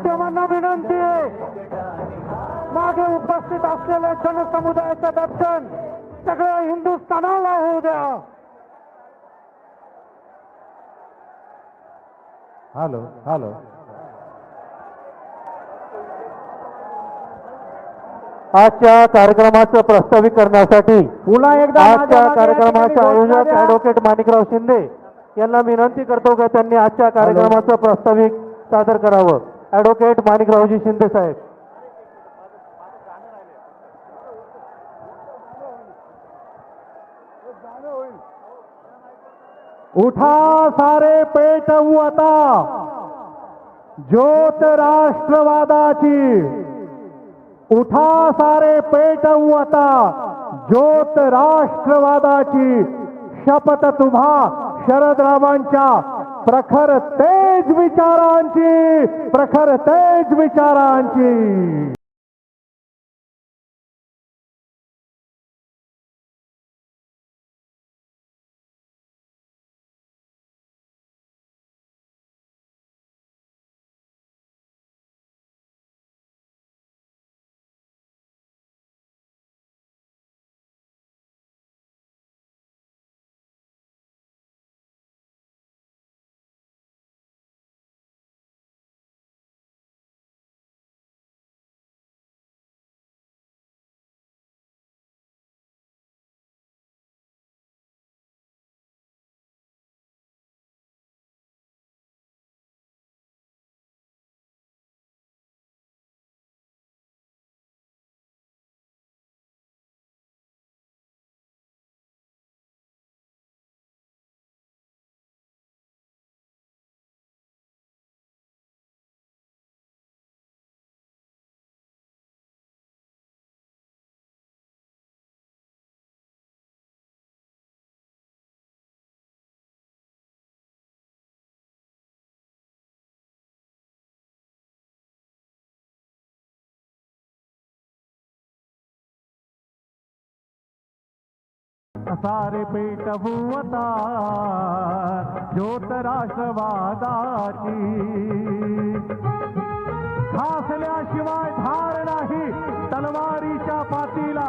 माध्यमांना विनंती आहे, मागे उपस्थित असलेल्या जनसमुदायाचं दर्शन सगळ्या हिंदुस्थानाला होऊ द्या. Hello hello. आजच्या कार्यक्रमाचं प्रस्ताविकरणासाठी पुन्हा एकदा आजच्या कार्यक्रमाचे आयोजक ॲडव्होकेट माणिकराव शिंदे यांना विनंती करतो की त्यांनी आजच्या कार्यक्रमाचं प्रस्ताविक सादर करावं. ॲडव्होकेट माणिकरावजी शिंदे साहेब. उठा सारे पेटवू आता ज्योत राष्ट्रवादाची. उठा सारे पेटवू आता ज्योत राष्ट्रवादाची. शपथ तुम्हा शरदरावांच्या प्रखर तेज विचारांची. प्रखर तेज विचारांची. सारे पेटवू आता ज्योत राष्ट्रवादाची. घासल्याशिवाय धार नाही तलवारीच्या पातीला.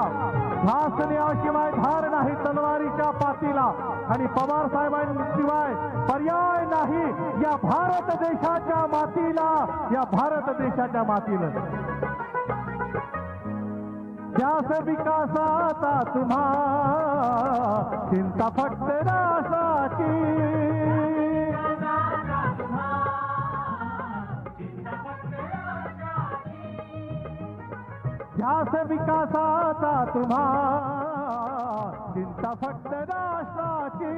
घासल्याशिवाय धार नाही तलवारीच्या पातीला. आणि पवार साहेबांशिवाय पर्याय नाही या भारत देशाच्या मातीला. या भारत देशाच्या मातीला. त्यास विकासाचा तुम्हा चिंता फक्त राष्ट्राची. त्यास विकासाचा तुम्हा चिंता फक्त राष्ट्राची.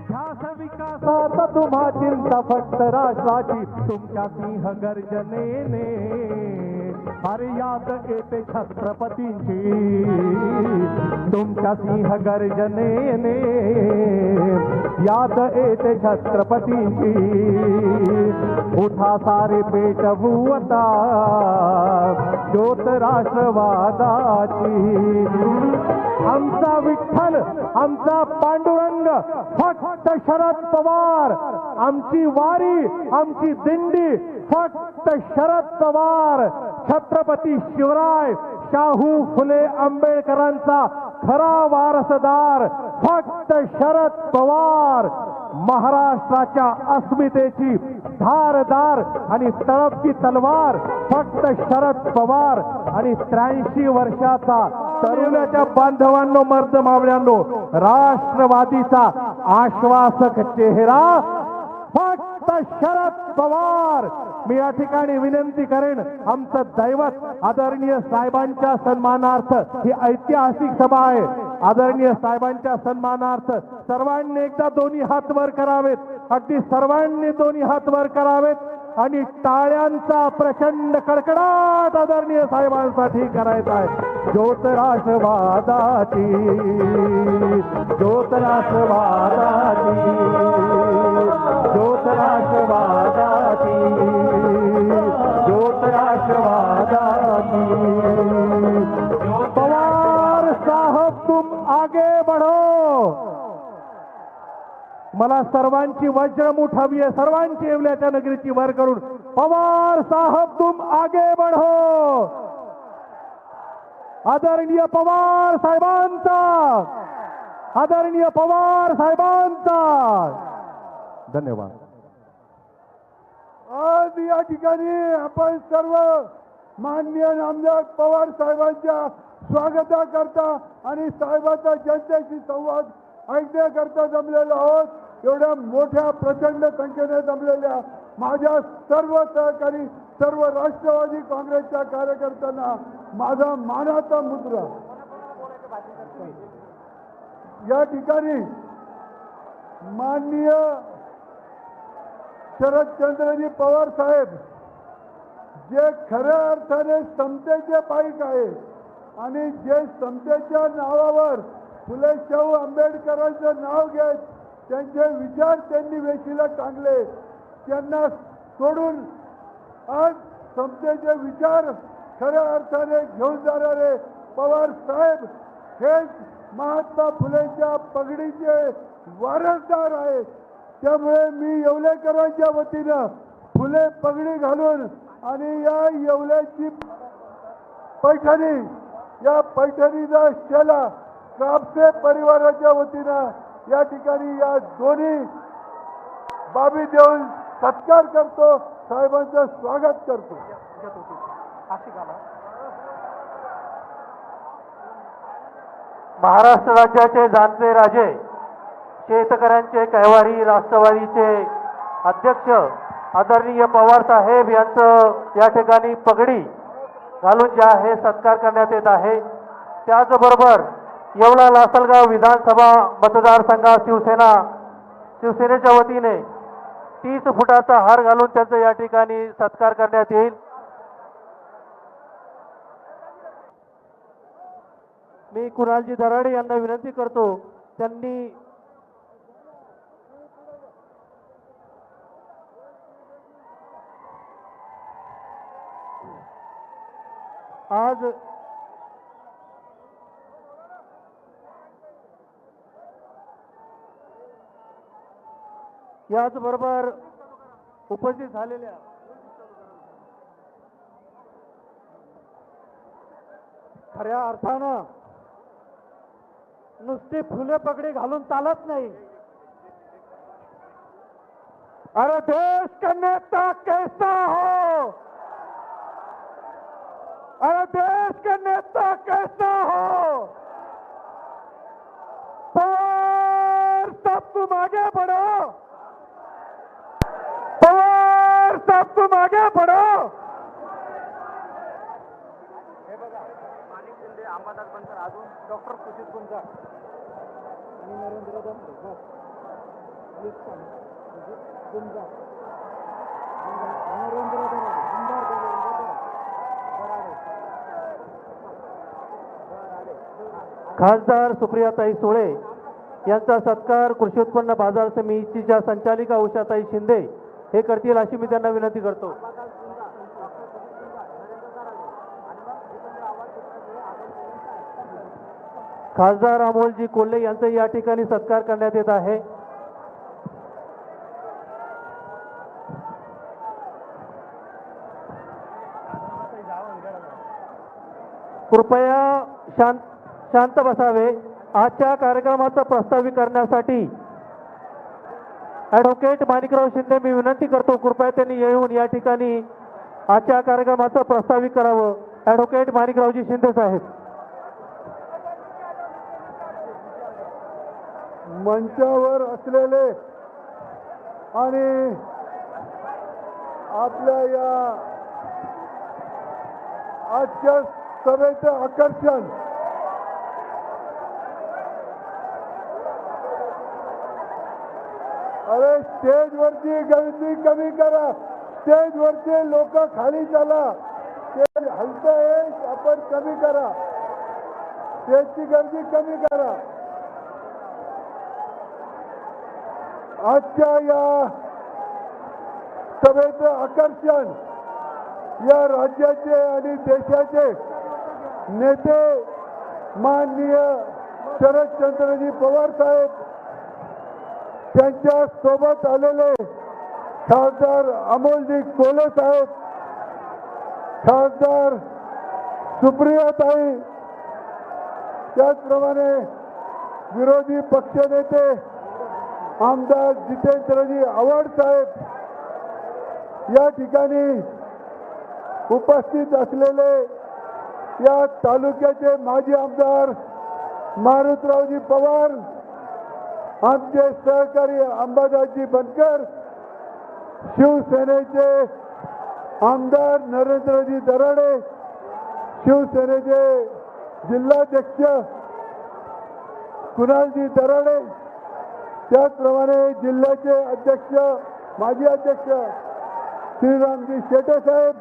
त्यास विकासाचा तुम्हा चिंता फक्त राष्ट्राची. तुमच्या सिंह गर्जनेने अरे याद येते छत्रपतींची. तुमच्या सिंह गर्जनेने याद येते छत्रपतींची. उठा सारे पेटवू आता ज्योत राष्ट्रवादाची. आमचा विठ्ठल आमचा पांडुरंग फक्त शरद पवार. आमची वारी आमची दिंडी फक्त शरद पवार. छत्रपती शिवराय शाहू फुले आंबेडकरांचा खरा वारसदार फक्त शरद पवार. महाराष्ट्राच्या अस्मितेची धारदार आणि तळपती तलवार फक्त शरद पवार. आणि 83 वर्षाचा तरुणाच्या बांधवांनो मर्द मावळ्यांनो राष्ट्रवादीचा आश्वासक चेहरा फक्त शरद पवार. मी या ठिकाणी विनंती करेन आमचं दैवत आदरणीय साहेबांच्या सन्मानार्थ ही ऐतिहासिक सभा आहे. आदरणीय साहेबांच्या सन्मानार्थ सर्वांनी एकदा दोन्ही हात वर करावेत. अगदी सर्वांनी दोन्ही हात वर करावेत आणि टाळ्यांचा प्रचंड कडकडाट आदरणीय साहेबांसाठी करायचा आहे. ज्योत राष्ट्रवादाची. ज्योत राष्ट्रवादाची. ज्योत राष्ट्रवादाची. ज्योत राष्ट्रवादाची. पवार साहब तुम आगे बढ़ो. मला सर्वांची वज्रमुठ हवी आहे. सर्वांची येवल्याच्या नगरीची वर करून पवार साहब तुम आगे बढ़ो. आदरणीय पवार साहेबांचा, आदरणीय पवार साहेबांचा धन्यवाद. आज या ठिकाणी आपण सर्व माननीय नामदार पवार साहेबांच्या स्वागताकरता आणि साहेबांचा जनतेशी संवाद ऐकण्याकरता जमलेलो आहोत. एवढ्या मोठ्या प्रचंड संख्येने जमलेल्या माझ्या सर्व सहकारी, सर्व राष्ट्रवादी काँग्रेसच्या कार्यकर्त्यांना माझा मानाचा मुद्रा. या ठिकाणी माननीय शरदचंद्रजी पवार साहेब जे खऱ्या अर्थाने समतेचे पाईक आहे आणि जे समतेच्या नावावर फुले शाहू आंबेडकरांचं नाव घेत त्यांचे विचार त्यांनी वेशीला टांगले, त्यांना सोडून आज समतेचे विचार खऱ्या अर्थाने घेऊन जाणारे पवार साहेब हेच महात्मा फुलेंच्या पगडीचे वारसदार आहेत. त्यामुळे मी येवलेकरांच्या वतीनं फुले पगडी घालून आणि या येवल्याची पैठणी, या पैठणीचा शेला कापसे परिवाराच्या वतीनं या ठिकाणी या दोन्ही बाबी देऊन सत्कार करतो, साहेबांचं स्वागत करतो. महाराष्ट्र राज्याचे जाणते राजे, शेतकऱ्यांचे कैवारी, राष्ट्रवादीचे अध्यक्ष आदरणीय पवार साहेब यांचं या ठिकाणी पगडी घालून जे आहे सत्कार करण्यात येत आहे. त्याचबरोबर येवला लासलगाव विधानसभा मतदारसंघात शिवसेनेच्या वतीने 30 फुटाचा हार घालून त्यांचा या ठिकाणी सत्कार करण्यात येईल. मी कुणालजी दराडे यांना विनंती करतो, त्यांनी आज याचबरोबर उपस्थित झालेल्या खऱ्या अर्थानं नुसती फुले पगडी घालून चालत नाही. अरे देश का नेता कैसा हो, अरे देश का नेता कैसा हो. पवार साहब तुम आगे बढ़ो, पवार साहब तुम आगे बढ़ो. माणिक शिंदे, अंबादास बनकर, अजून डॉक्टर सुजित गुंजाळ आणि नरेंद्र दमरे. खासदार सुप्रियाताई सुळे यांचा सत्कार कृषी उत्पन्न बाजार समितीच्या संचालिका उषाताई शिंदे हे करतील अशी मी त्यांना विनंती करतो. खासदार अमोलजी कोल्हे यांचा या ठिकाणी सत्कार करण्यात येत आहे. कृपया शांत बसावे. आजच्या कार्यक्रमाचा प्रस्तावित करण्यासाठी ॲडव्होकेट माणिकराव शिंदे मी विनंती करतो, कृपया त्यांनी येऊन या ठिकाणी आजच्या कार्यक्रमाचं प्रस्तावित करावं. ॲडव्होकेट माणिकरावजी शिंदे साहेब. मंचावर असलेले आणि आपल्या या आजच्या सभेचं आकर्षण अरे स्टेजवरची गर्दी कमी करा, स्टेजवरचे लोक खाली चला, स्टेज हलतंय आपण कमी करा, स्टेजची गर्दी कमी करा. आजच्या या सभेचं आकर्षण या राज्याचे आणि देशाचे नेते माननीय शरदचंद्रजी पवार साहेब, त्यांच्या सोबत आलेले खासदार अमोलजी कोले साहेब, खासदार सुप्रियाताई, त्याचप्रमाणे विरोधी पक्षनेते आमदार जितेंद्रजी आव्हाड साहेब या ठिकाणी उपस्थित असलेले या तालुक्याचे माजी आमदार मारुतरावजी पवार, आमचे सहकारी अंबादासजी बनकर, शिवसेनेचे आमदार नरेंद्रजी दराडे, शिवसेनेचे जिल्हाध्यक्ष कुणालजी दराडे, त्याचप्रमाणे जिल्ह्याचे अध्यक्ष माजी अध्यक्ष श्रीरामजी शेटे साहेब,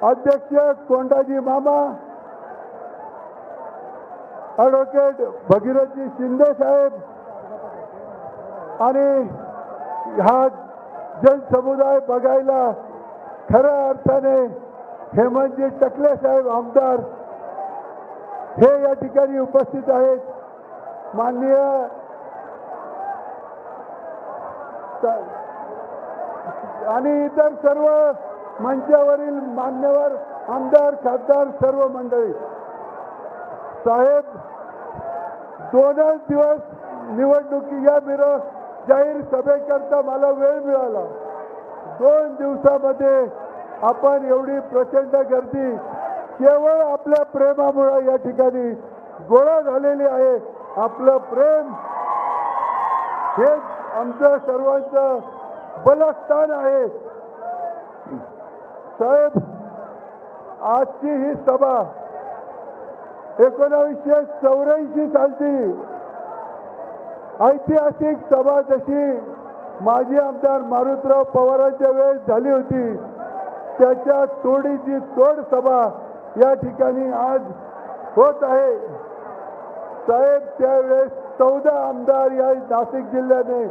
अध्यक्ष कोंडाजी मामा, ॲडव्होकेट भगीरथजी शिंदे साहेब आणि हा जनसमुदाय बघायला खऱ्या अर्थाने हेमंतजी टकले साहेब आमदार हे या ठिकाणी उपस्थित आहेत. माननीय आणि इतर सर्व मंचावरील मान्यवर आमदार खासदार सर्व मंडळी साहेब, 2च दिवस निवडणुकी या जाहीर सभेकरता मला वेळ मिळाला. 2 दिवसामध्ये आपण एवढी प्रचंड गर्दी केवळ आपल्या प्रेमामुळे या ठिकाणी गोळा झालेली आहे. आपलं प्रेम हे आमचं सर्वांचं बलस्थान आहे. साहेब, आजची ही सभा 1984 सालची ऐतिहासिक सभा जशी माजी आमदार मारुतराव पवारांच्या वेळेस झाली होती, त्याच्या तोडीची तोड सभा या ठिकाणी आज होत आहे. साहेब, त्यावेळेस 14 आमदार या नाशिक जिल्ह्याने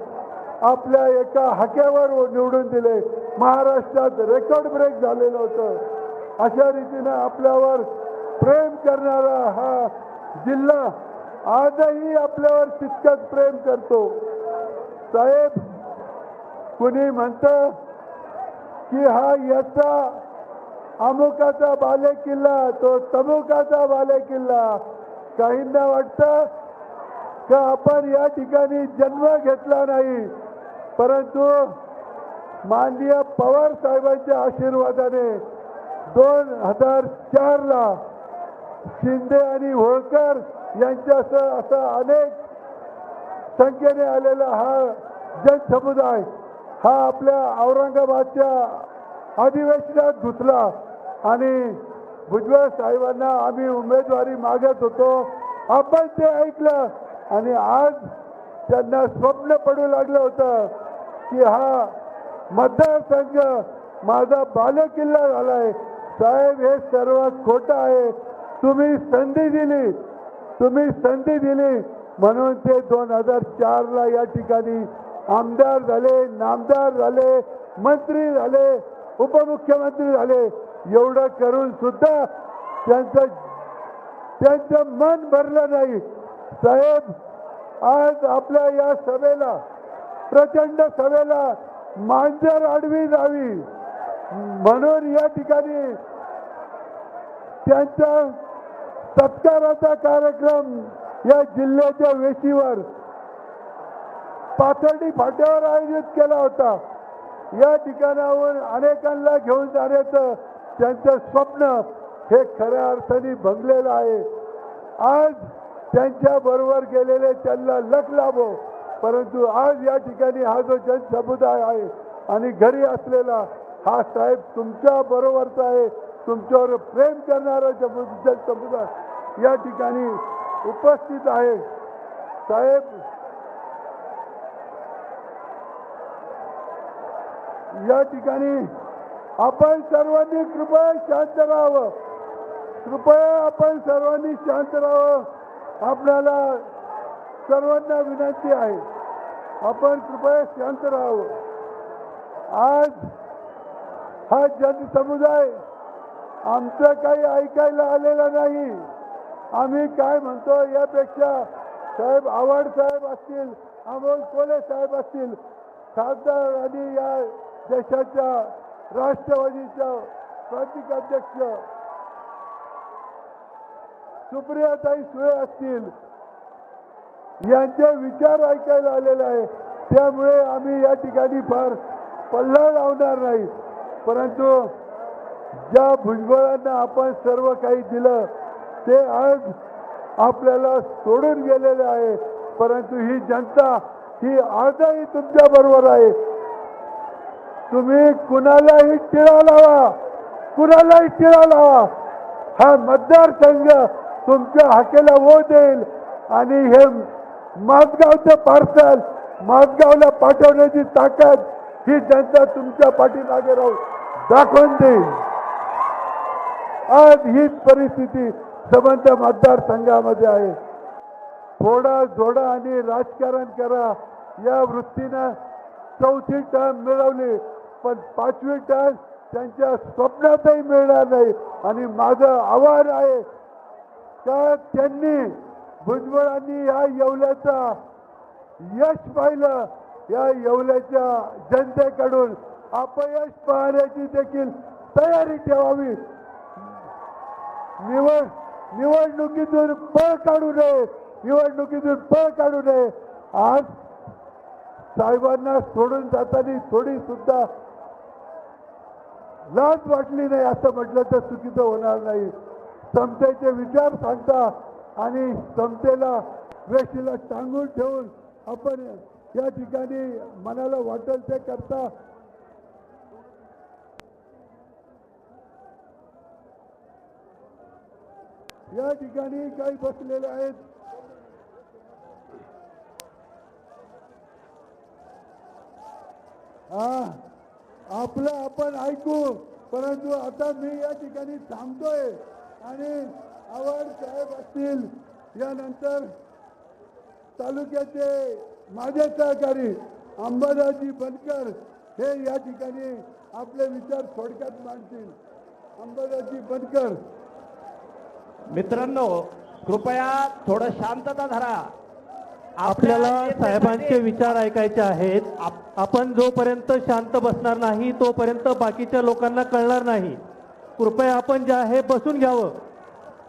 आपल्या एका हाक्यावर निवडून दिले. महाराष्ट्रात रेकॉर्ड ब्रेक झालेलं होतं. अशा रीतीनं आपल्यावर प्रेम करणारा हा जिल्हा आजही आपल्यावर तितकंच प्रेम करतो. साहेब, कुणी म्हणतं की हा याचा अमुकाचा बाले किल्ला, तो तमुकाचा बाले किल्ला. काहींना वाटतं का आपण या ठिकाणी जन्म घेतला नाही, परंतु माननीय पवार साहेबांच्या आशीर्वादाने 2004ला शिंदे आणि होळकर यांच्यासह असा अनेक संख्येने आलेला हा जनसमुदाय हा आपल्या औरंगाबादच्या अधिवेशनात घुसला आणि भुजबळ साहेबांना आम्ही उमेदवारी मागत होतो. आपण ते ऐकलं आणि आज त्यांना स्वप्न पडू लागलं होतं की हा मतदारसंघ माझा बालेकिल्ला झालाय. साहेब, हे सर्व खोटं आहे. तुम्ही संधी दिली म्हणून ते 2004ला या ठिकाणी आमदार झाले, नामदार झाले, मंत्री झाले, उपमुख्यमंत्री झाले. एवढं करून सुद्धा त्यांचं मन भरलं नाही. साहेब, आज आपल्या या सभेला, प्रचंड सभेला मांजर आडवी जावी म्हणून या ठिकाणी त्यांचा सत्काराचा कार्यक्रम या जिल्ह्याच्या वेशीवर पाथर्डी फाट्यावर आयोजित केला होता. या ठिकाणाहून अनेकांना घेऊन जाण्याचं त्यांचं स्वप्न हे खऱ्या अर्थाने भंगलेलं आहे. आज त्यांच्या बरोबर गेलेले त्यांना लख लाभो, परंतु आज या ठिकाणी हा जो जनसमुदाय आहे आणि घरी असलेला हा साहेब तुमच्या बरोबरचा आहे, तुमच्यावर प्रेम करणारा जनसमुदाय या ठिकाणी उपस्थित आहे. साहेब, या ठिकाणी आपण सर्वांनी कृपया शांत राहावं. कृपया आपण सर्वांनी शांत राहावं. आपल्याला सर्वांना विनंती आहे, आपण कृपया शांत राहावं. आज हा जनसमुदाय आमचं काही ऐकायला आलेला नाही. आम्ही काय म्हणतो यापेक्षा साहेब आव्हाड साहेब असतील, अमोल कोले साहेब असतील, खासदार आणि या देशाच्या राष्ट्रवादीच्या प्रांतिकाध्यक्ष सुप्रियाताई सुळे असतील यांचे विचार ऐकायला आलेले आहे. त्यामुळे आम्ही या ठिकाणी फार पल्ला लावणार नाही, परंतु ज्या भुजबळांना आपण सर्व काही दिलं ते आज आपल्याला सोडून गेलेले आहे. परंतु ही जनता ही आजही तुमच्या बरोबर आहे. तुम्ही कुणालाही टिळा लावा, कुणालाही टिळा लावा, हा मतदारसंघ तुमच्या हाकेला वो देईल आणि हे माझगावचं पार्सल माझगावला पाठवण्याची ताकद ही जनता तुमच्या पाठीमागे राहून दाखवून देईल. आज हीच परिस्थिती संबंध मतदारसंघामध्ये आहे. फोडा जोडा आणि राजकारण करा या वृत्तीनं 4थी टर्म मिळवली, पण 5वी टर्म त्यांच्या स्वप्नातही मिळणार नाही. आणि माझं आव्हान आहे का त्यांनी भुजबळांनी या येवल्याचा यश पाहिलं, या येवल्याच्या जनतेकडून अपयश पाहण्याची देखील तयारी ठेवावी. निवडणुकीतून पळ काढू नये, निवडणुकीतून पळ काढू नये. आज साहेबांना सोडून जाताना थोडी सुद्धा लाज वाटली नाही असं म्हटलं तर चुकीचं होणार नाही. समतेचे विचार सांगता आणि समतेला वेशीला टांगून ठेवून आपण या ठिकाणी मनाला वाटेल ते करता. या ठिकाणी काही बसलेले आहेत. आपलं आपण ऐकू, परंतु आता मी या ठिकाणी थांबतोय आणि आव्हाड साहेब असतील, यानंतर तालुक्याचे माझे सहकारी अंबादासजी बनकर हे या ठिकाणी आपले विचार थोडक्यात मांडतील. अंबादासजी बनकर. मित्रांनो, कृपया थोडं शांतता धरा. आपल्याला साहेबांचे विचार ऐकायचे आहेत. आपण जोपर्यंत शांत बसणार नाही तोपर्यंत बाकीच्या लोकांना कळणार नाही. कृपया आपण जे आहे बसून घ्यावं.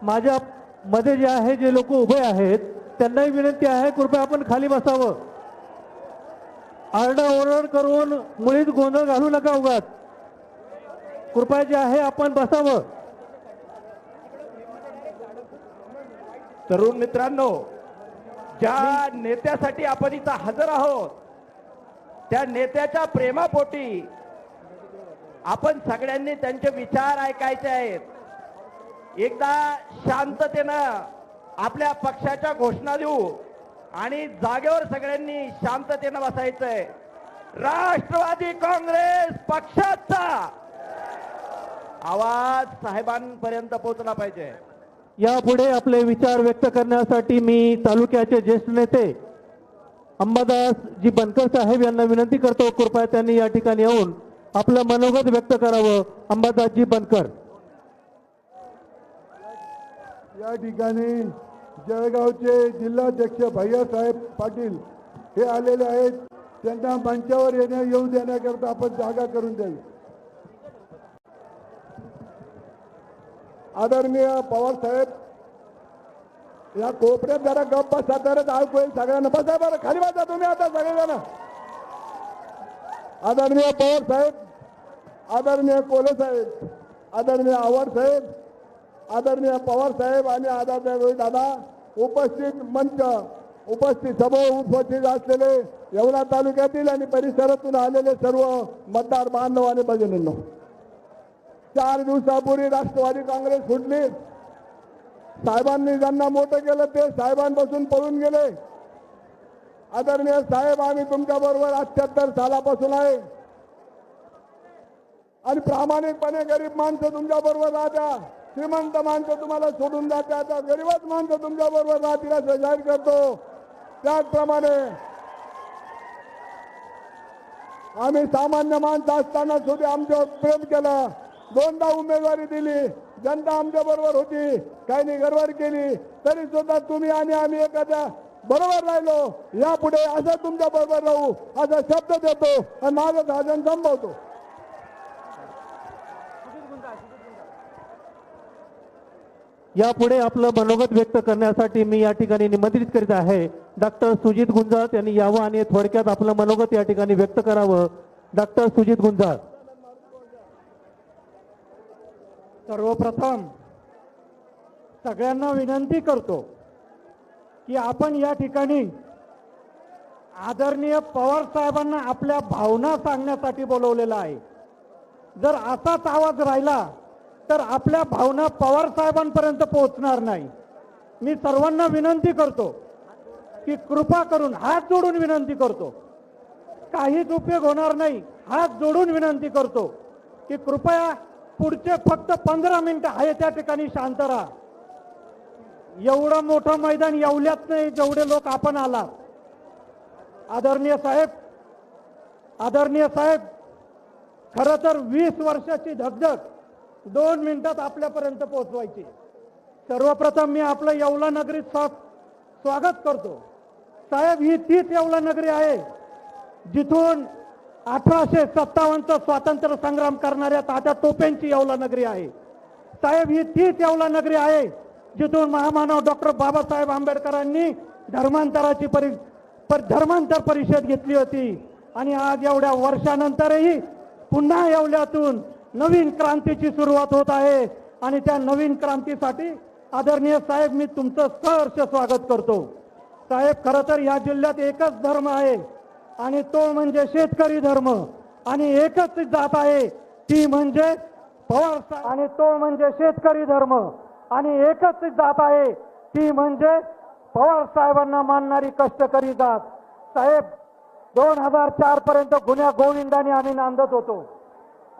माझ्या मध्ये जे आहे जे लोक उभे आहेत त्यांनाही विनंती आहे, कृपया आपण खाली बसावं. आरडाओरड करून मुळीच गोंधळ घालू नका उगाच. कृपया जे आहे आपण बसावं. तरुण मित्रांनो, ज्या नेत्यासाठी आपण इथं हजर आहोत त्या नेत्याच्या प्रेमापोटी आपण सगळ्यांनी त्यांचे विचार ऐकायचे आहेत. एकदा शांततेनं आपल्या पक्षाच्या घोषणा देऊ आणि जागेवर सगळ्यांनी शांततेनं बसायचंय. राष्ट्रवादी काँग्रेस पक्षाचा आवाज साहेबांपर्यंत पोहोचला पाहिजे. यापुढे आपले विचार व्यक्त करण्यासाठी मी तालुक्याचे ज्येष्ठ नेते अंबादासजी बनकर साहेब यांना विनंती करतो, कृपया त्यांनी या ठिकाणी येऊन आपलं मनोगत व्यक्त करावं. अंबादासजी बनकर. या ठिकाणी जळगावचे जिल्हाध्यक्ष भैयासाहेब पाटील हे आलेले आहेत. त्यांना मंचावर येऊ देण्याकरता आपण जागा करून द्यावी. आदरणीय पवार साहेब, या कोपऱ्यात जरा गप्प बसा तरच ऐकू येईल सगळ्यांना. बसा बरं, खाली बसा तुम्ही आता सगळेजण. आदरणीय पवार साहेब, आदरणीय कोले साहेब, आदरणीय आव्हाड साहेब, आदरणीय पवार साहेब आणि आदरणीय रोहित दादा, उपस्थित मंच, उपस्थित सभा उपस्थित असलेले येवला तालुक्यातील आणि परिसरातून आलेले सर्व मतदार बांधव आणि भगिनींनो, 4 दिवसापूर्वी राष्ट्रवादी काँग्रेस फुटली. साहेबांनी ज्यांना मोठं केलं ते साहेबांपासून पळून गेले. आदरणीय साहेब, आम्ही तुमच्या बरोबर 78 सालापासून आहे आणि प्रामाणिकपणे गरीब माणसं तुमच्या बरोबर राहत्या, श्रीमंत माणसं तुम्हाला सोडून जाते. आता गरीबच माणसं तुमच्या बरोबर राहतील असं जाहीर करतो. त्याचप्रमाणे आम्ही सामान्य माणसं असताना सुद्धा आमच्यावर प्रेम केलं. 2दा उमेदवारी दिली, जनता आमच्या बरोबर होती, काही गडबड केली तरी सुद्धा तुम्ही आणि आम्ही एखाद्या बरोबर राहिलो. यापुढे असं तुमच्या बरोबर राहू असा शब्द देतो आणि माझं भाषण संपवतो. यापुढे आपलं मनोगत व्यक्त करण्यासाठी मी या ठिकाणी निमंत्रित करीत आहे डॉक्टर सुजित गुंजाळ त्यांनी यावं आणि थोडक्यात आपलं मनोगत या ठिकाणी व्यक्त करावं. डॉक्टर सुजित गुंजाळ. सर्वप्रथम सगळ्यांना विनंती करतो की आपण या ठिकाणी आदरणीय पवार साहेबांना आपल्या भावना सांगण्यासाठी बोलवलेलं आहे. जर असाच आवाज राहिला तर आपल्या भावना पवार साहेबांपर्यंत पोहोचणार नाही. मी सर्वांना विनंती करतो की कृपा करून हात जोडून विनंती करतो, काहीच उपयोग होणार नाही, हात जोडून विनंती करतो की कृपया पुढचे फक्त 15 मिनिटं आहे त्या ठिकाणी शांत राहा. एवढं मोठं मैदान येवल्यात नाही जेवढे लोक आपण आला. आदरणीय साहेब खरं तर 20 वर्षाची धगधग 2 मिनिटात आपल्यापर्यंत पोहोचवायची. सर्वप्रथम मी आपलं येवला नगरीत स्वागत करतो. साहेब ही तीच येवला नगरी आहे जिथून 1857चा स्वातंत्र्य संग्राम करणाऱ्या तात्या टोपेंची येवला नगरी आहे. साहेब ही तीच येवला नगरी आहे जिथून महामानव डॉक्टर बाबासाहेब आंबेडकरांनी धर्मांतर परिषद घेतली होती. आणि आज एवढ्या वर्षानंतरही पुन्हा येवल्यातून नवीन क्रांतीची सुरुवात होत आहे. आणि त्या नवीन क्रांतीसाठी आदरणीय साहेब मी तुमचं सहर्ष स्वागत करतो. साहेब खरं तर या जिल्ह्यात एकच धर्म आहे आणि तो म्हणजे शेतकरी धर्म. आणि एकच जात आहे ती म्हणजे पवार साहेब. आणि तो म्हणजे शेतकरी धर्म आणि एकच जात आहे ती म्हणजे पवार साहेबांना मानणारी कष्टकरी जात. साहेब 2004 पर्यंत गुन्ह्या गोविंदाने आम्ही नांदत होतो.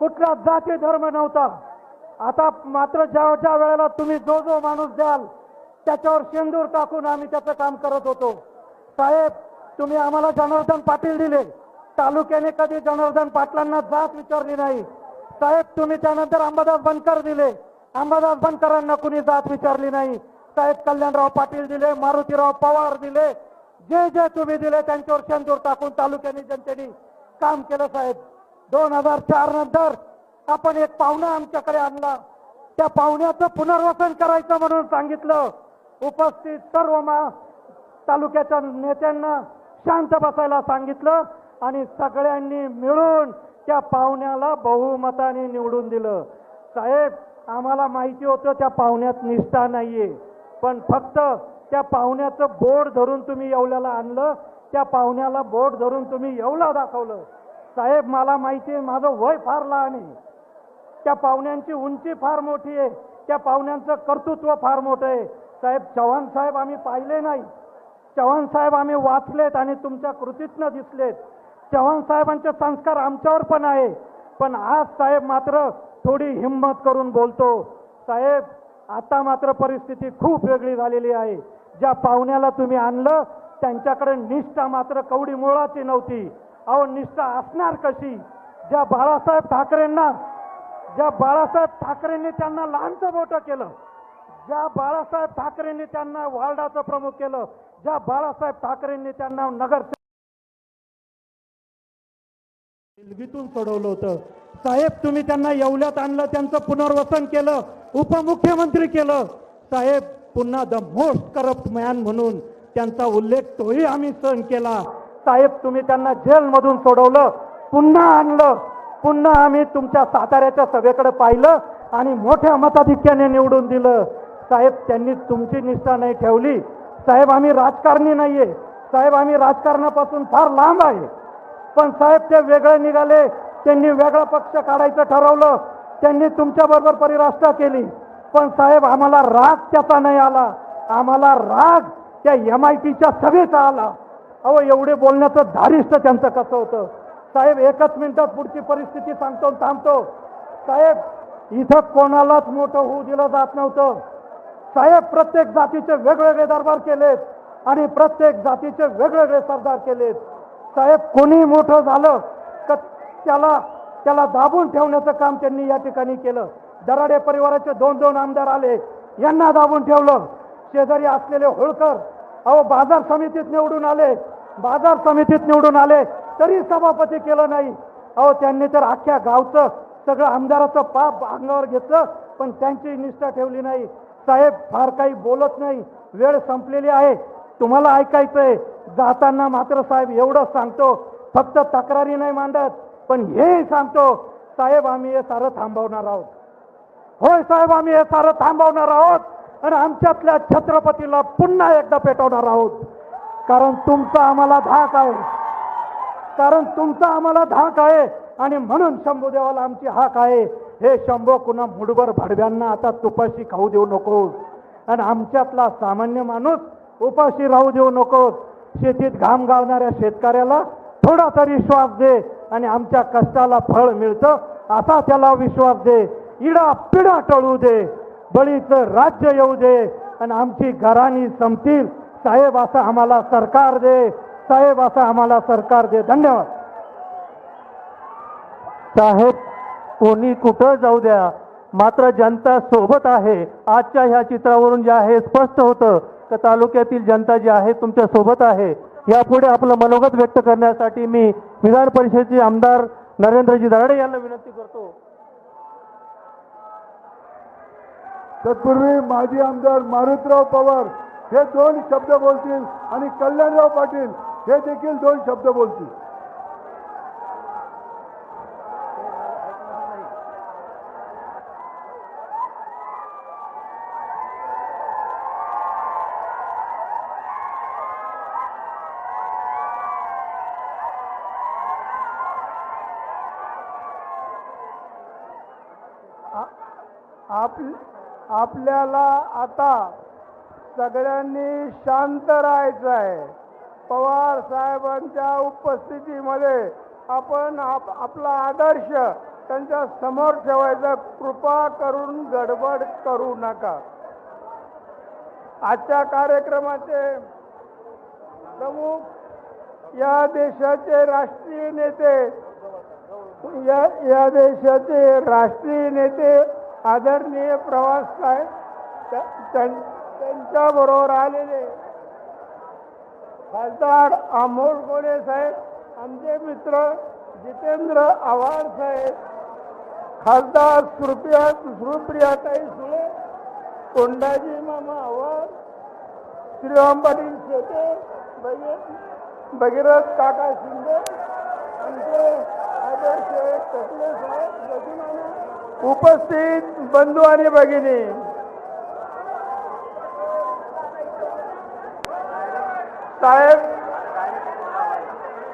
कुठला जाती धर्म नव्हता. आता मात्र ज्या ज्या वेळेला तुम्ही जो माणूस द्याल त्याच्यावर शेंदूर टाकून आम्ही त्याचं काम करत होतो. साहेब तुम्ही आम्हाला जनार्दन पाटील दिले, तालुक्याने कधी जनार्दन पाटलांना जात विचारली नाही. साहेब तुम्ही त्यानंतर अंबादास बनकर दिले, अंबादास बनकरांना कुणी जात विचारली नाही. साहेब कल्याणराव पाटील दिले, मारुतीराव पवार दिले, जे जे तुम्ही दिले त्यांच्यावर शेंदूर टाकून तालुक्याने जनतेने काम केलं. साहेब 2004 नंतर आपण एक पाहुणा आमच्याकडे आणला. त्या पाहुण्याचं पुनर्वसन करायचं म्हणून सांगितलं. उपस्थित सर्व तालुक्याच्या नेत्यांना शांत बसायला सांगितलं आणि सगळ्यांनी मिळून त्या पाहुण्याला बहुमताने निवडून दिलं. साहेब आम्हाला माहिती होतं त्या पाहुण्यात निष्ठा नाहीये, पण फक्त त्या पाहुण्याचं बोर्ड धरून तुम्ही येवल्याला आणलं, त्या पाहुण्याला बोर्ड धरून तुम्ही येवला दाखवलं. साहेब मला माहिती आहे माझं वय फार लहान आहे, त्या पाहुण्यांची उंची फार मोठी आहे, त्या पाहुण्यांचं कर्तृत्व फार मोठं आहे. साहेब चव्हाण साहेब आम्ही पाहिले नाही, चव्हाण साहेब आम्ही वाचलेत आणि तुमच्या कृतीतनं दिसलेत. चव्हाण साहेबांचे संस्कार आमच्यावर पण आहे. पण आज साहेब मात्र थोडी हिंमत करून बोलतो. साहेब आता मात्र परिस्थिती खूप वेगळी झालेली आहे. ज्या पाहुण्याला तुम्ही आणलं त्यांच्याकडे निष्ठा मात्र कवडी मुळाची नव्हती. अहो निष्ठा असणार कशी? ज्या बाळासाहेब ठाकरेंनी त्यांना लहानचं मोठं केलं, ज्या बाळासाहेब ठाकरेंनी त्यांना वार्डाचं प्रमुख केलं, ज्या बाळासाहेब ठाकरेंनी त्यांना नगरसेवक दिल्लीतून सोडवलं होतं. साहेब तुम्ही त्यांना येवल्यात आणलं, त्यांचं पुनर्वसन केलं, उपमुख्यमंत्री केलं. साहेब पुन्हा द मोस्ट करप्ट मॅन म्हणून त्यांचा उल्लेख तोही आम्ही सहन केला. साहेब तुम्ही त्यांना जेलमधून सोडवलं, पुन्हा आणलं, पुन्हा आम्ही तुमच्या साताऱ्याच्या सभेकडे पाहिलं आणि मोठ्या मताधिक्याने निवडून दिलं. साहेब त्यांनी तुमची निष्ठा नाही ठेवली. साहेब आम्ही राजकारणी नाहीये, साहेब आम्ही राजकारणापासून फार लांब आहे. पण साहेब ते वेगळे निघाले, त्यांनी वेगळा पक्ष काढायचं ठरवलं, त्यांनी तुमच्याबरोबर परिराष्ट्र केली. पण साहेब आम्हाला राग त्याचा नाही आला, आम्हाला राग त्या MITच्या सभेचा आला. अहो एवढे बोलण्याचं धारिष्ट त्यांचं कसं होतं? साहेब एकच मिनिटात पुढची परिस्थिती सांगतो थांबतो. साहेब इथं कोणालाच मोठं होऊ दिलं जात नव्हतं. साहेब प्रत्येक जातीचे वेगवेगळे दरबार केलेत आणि प्रत्येक जातीचे वेगवेगळे सरदार केलेत. साहेब कोणी मोठं झालं तर त्याला दाबून ठेवण्याचं काम त्यांनी या ठिकाणी केलं. दराडे परिवाराचे 2 आमदार आले, यांना दाबून ठेवलं. शेजारी असलेले होळकर अहो बाजार समितीत निवडून आले तरी सभापती केलं नाही. अहो त्यांनी तर अख्ख्या गावचं सगळं आमदाराचं पाप अंगावर घेतलं, पण त्यांची निष्ठा ठेवली नाही. साहेब फार काही बोलत नाही, वेळ संपलेली आहे. तुम्हाला ऐकायचंय जाताना मात्र साहेब एवढं सांगतो, फक्त तक्रारी नाही मांडत, पण हेही सांगतो साहेब आम्ही हे सारं थांबवणार आहोत. होय साहेब, आम्ही हे सारं थांबवणार आहोत आणि आमच्यातल्या छत्रपतीला पुन्हा एकदा पेटवणार आहोत. कारण तुमचा आम्हाला धाक आहे, आणि म्हणून शंभूदेवाला आमची हाक आहे, हे शंभो कुणा मुठभर भाडव्यांना आता तुपाशी खाऊ देऊ नकोस आणि आमच्यातला सामान्य माणूस उपाशी राहू देऊ नकोस. शेतीत घाम गाळणाऱ्या शेतकऱ्याला थोडा तरी विश्वास दे आणि आमच्या कष्टाला फळ मिळतं असा त्याला विश्वास दे. इडा पिडा टळू दे, बळीचं राज्य येऊ दे आणि आमची घराणी संपतील. साहेब असं आम्हाला सरकार दे, साहेब असं आम्हाला सरकार दे. धन्यवाद. साहेब कोणी कुठं जाऊ द्या, मात्र जनता सोबत आहे. आजच्या ह्या चित्रावरून जे आहे स्पष्ट होतं की तालुक्यातील जनता जी आहे तुमच्या सोबत आहे. यापुढे आपलं मनोगत व्यक्त करण्यासाठी मी विधान परिषदेचे आमदार नरेंद्रजी दराडे यांना विनंती करतो. तत्पूर्वी माजी आमदार मारुतराव पवार हे 2 शब्द बोलतील आणि कल्याणराव पाटील हे देखील 2 शब्द बोलतील. आपल्याला आता सगळ्यांनी शांत राहायचं आहे. पवार साहेबांच्या उपस्थितीमध्ये आपण आपला आदर्श त्यांच्या समोर ठेवायचा. कृपा करून गडबड करू नका. आजच्या कार्यक्रमाचे प्रमुख या देशाचे राष्ट्रीय नेते आदरणीय प्रवास साहेब, त्यांच्याबरोबर आलेले खासदार अमोल कोल्हे साहेब, आमचे मित्र जितेंद्र आव्हाड साहेब, खासदार सुप्रियाताई सुळे, कोंडाजी मामा आव्हाड, श्रीराम पाटील शेटे, भगीरथ काका शिंदे, आमचे आदर्श टकले साहेब, उपस्थित बंधू आणि भगिनी, साहेब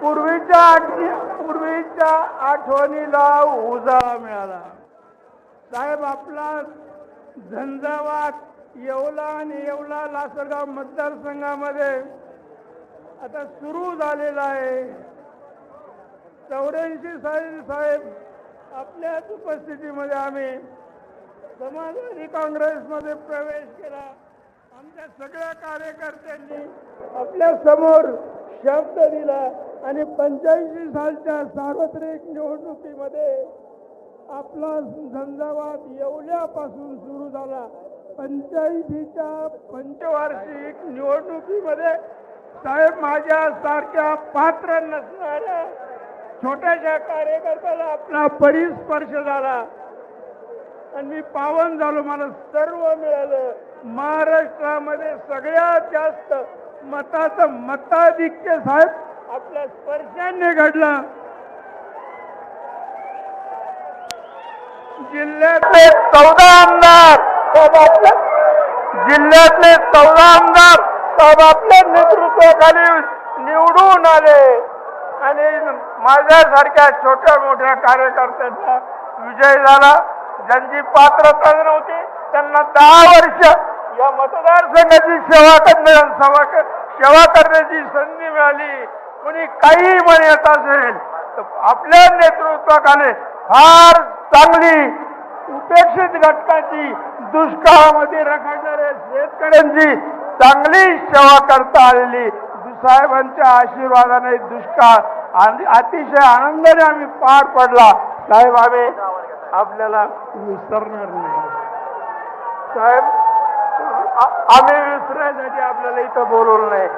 पूर्वीच्या आठवणीला उजाळा मिळाला. साहेब आपला झंझावात येवला आणि येवला लासलगाव मतदारसंघामध्ये आता सुरू झालेला आहे. 84 साहेब आपल्याच उपस्थितीमध्ये आम्ही समाजवादी काँग्रेसमध्ये प्रवेश केला. आमच्या सगळ्या कार्यकर्त्यांनी आपल्या समोर शब्द दिला आणि 85 सालच्या सार्वत्रिक निवडणुकीमध्ये आपला झंझावात येवल्यापासून सुरू झाला. 85च्या पंचवार्षिक निवडणुकीमध्ये साहेब माझ्यासारख्या पात्र नसणाऱ्या छोट्याशा कार्यकर्त्याला आपला परिस्पर्श झाला आणि मी पावन झालो. मला सर्व मिळालं. महाराष्ट्रामध्ये सगळ्यात जास्त मताचं मताधिक्य साहेब आपल्या स्पर्शाने घडलं. जिल्ह्यातले 14 आमदार साहेब आपल्या नेतृत्वाखाली निवडून आले आणि माझ्यासारख्या छोट्या मोठ्या कार्यकर्त्यांचा विजय झाला. ज्यांची पात्रता नव्हती त्यांना 10 वर्ष या मतदारसंघाची सेवा करण्याची संधी मिळाली. कोणी काही म्हणत असेल तर आपल्या नेतृत्वाखाली फार चांगली उपेक्षित घटकाची, दुष्काळामध्ये रखडणाऱ्या शेतकऱ्यांची चांगली सेवा करता आलेली. साहेबांच्या आशीर्वादाने दुष्काळ अतिशय आनंदाने आम्ही पार पडला. साहेब आम्ही आपल्याला विसरणार नाही. साहेब आम्ही विसरण्यासाठी आपल्याला इथं बोलवलं नाही.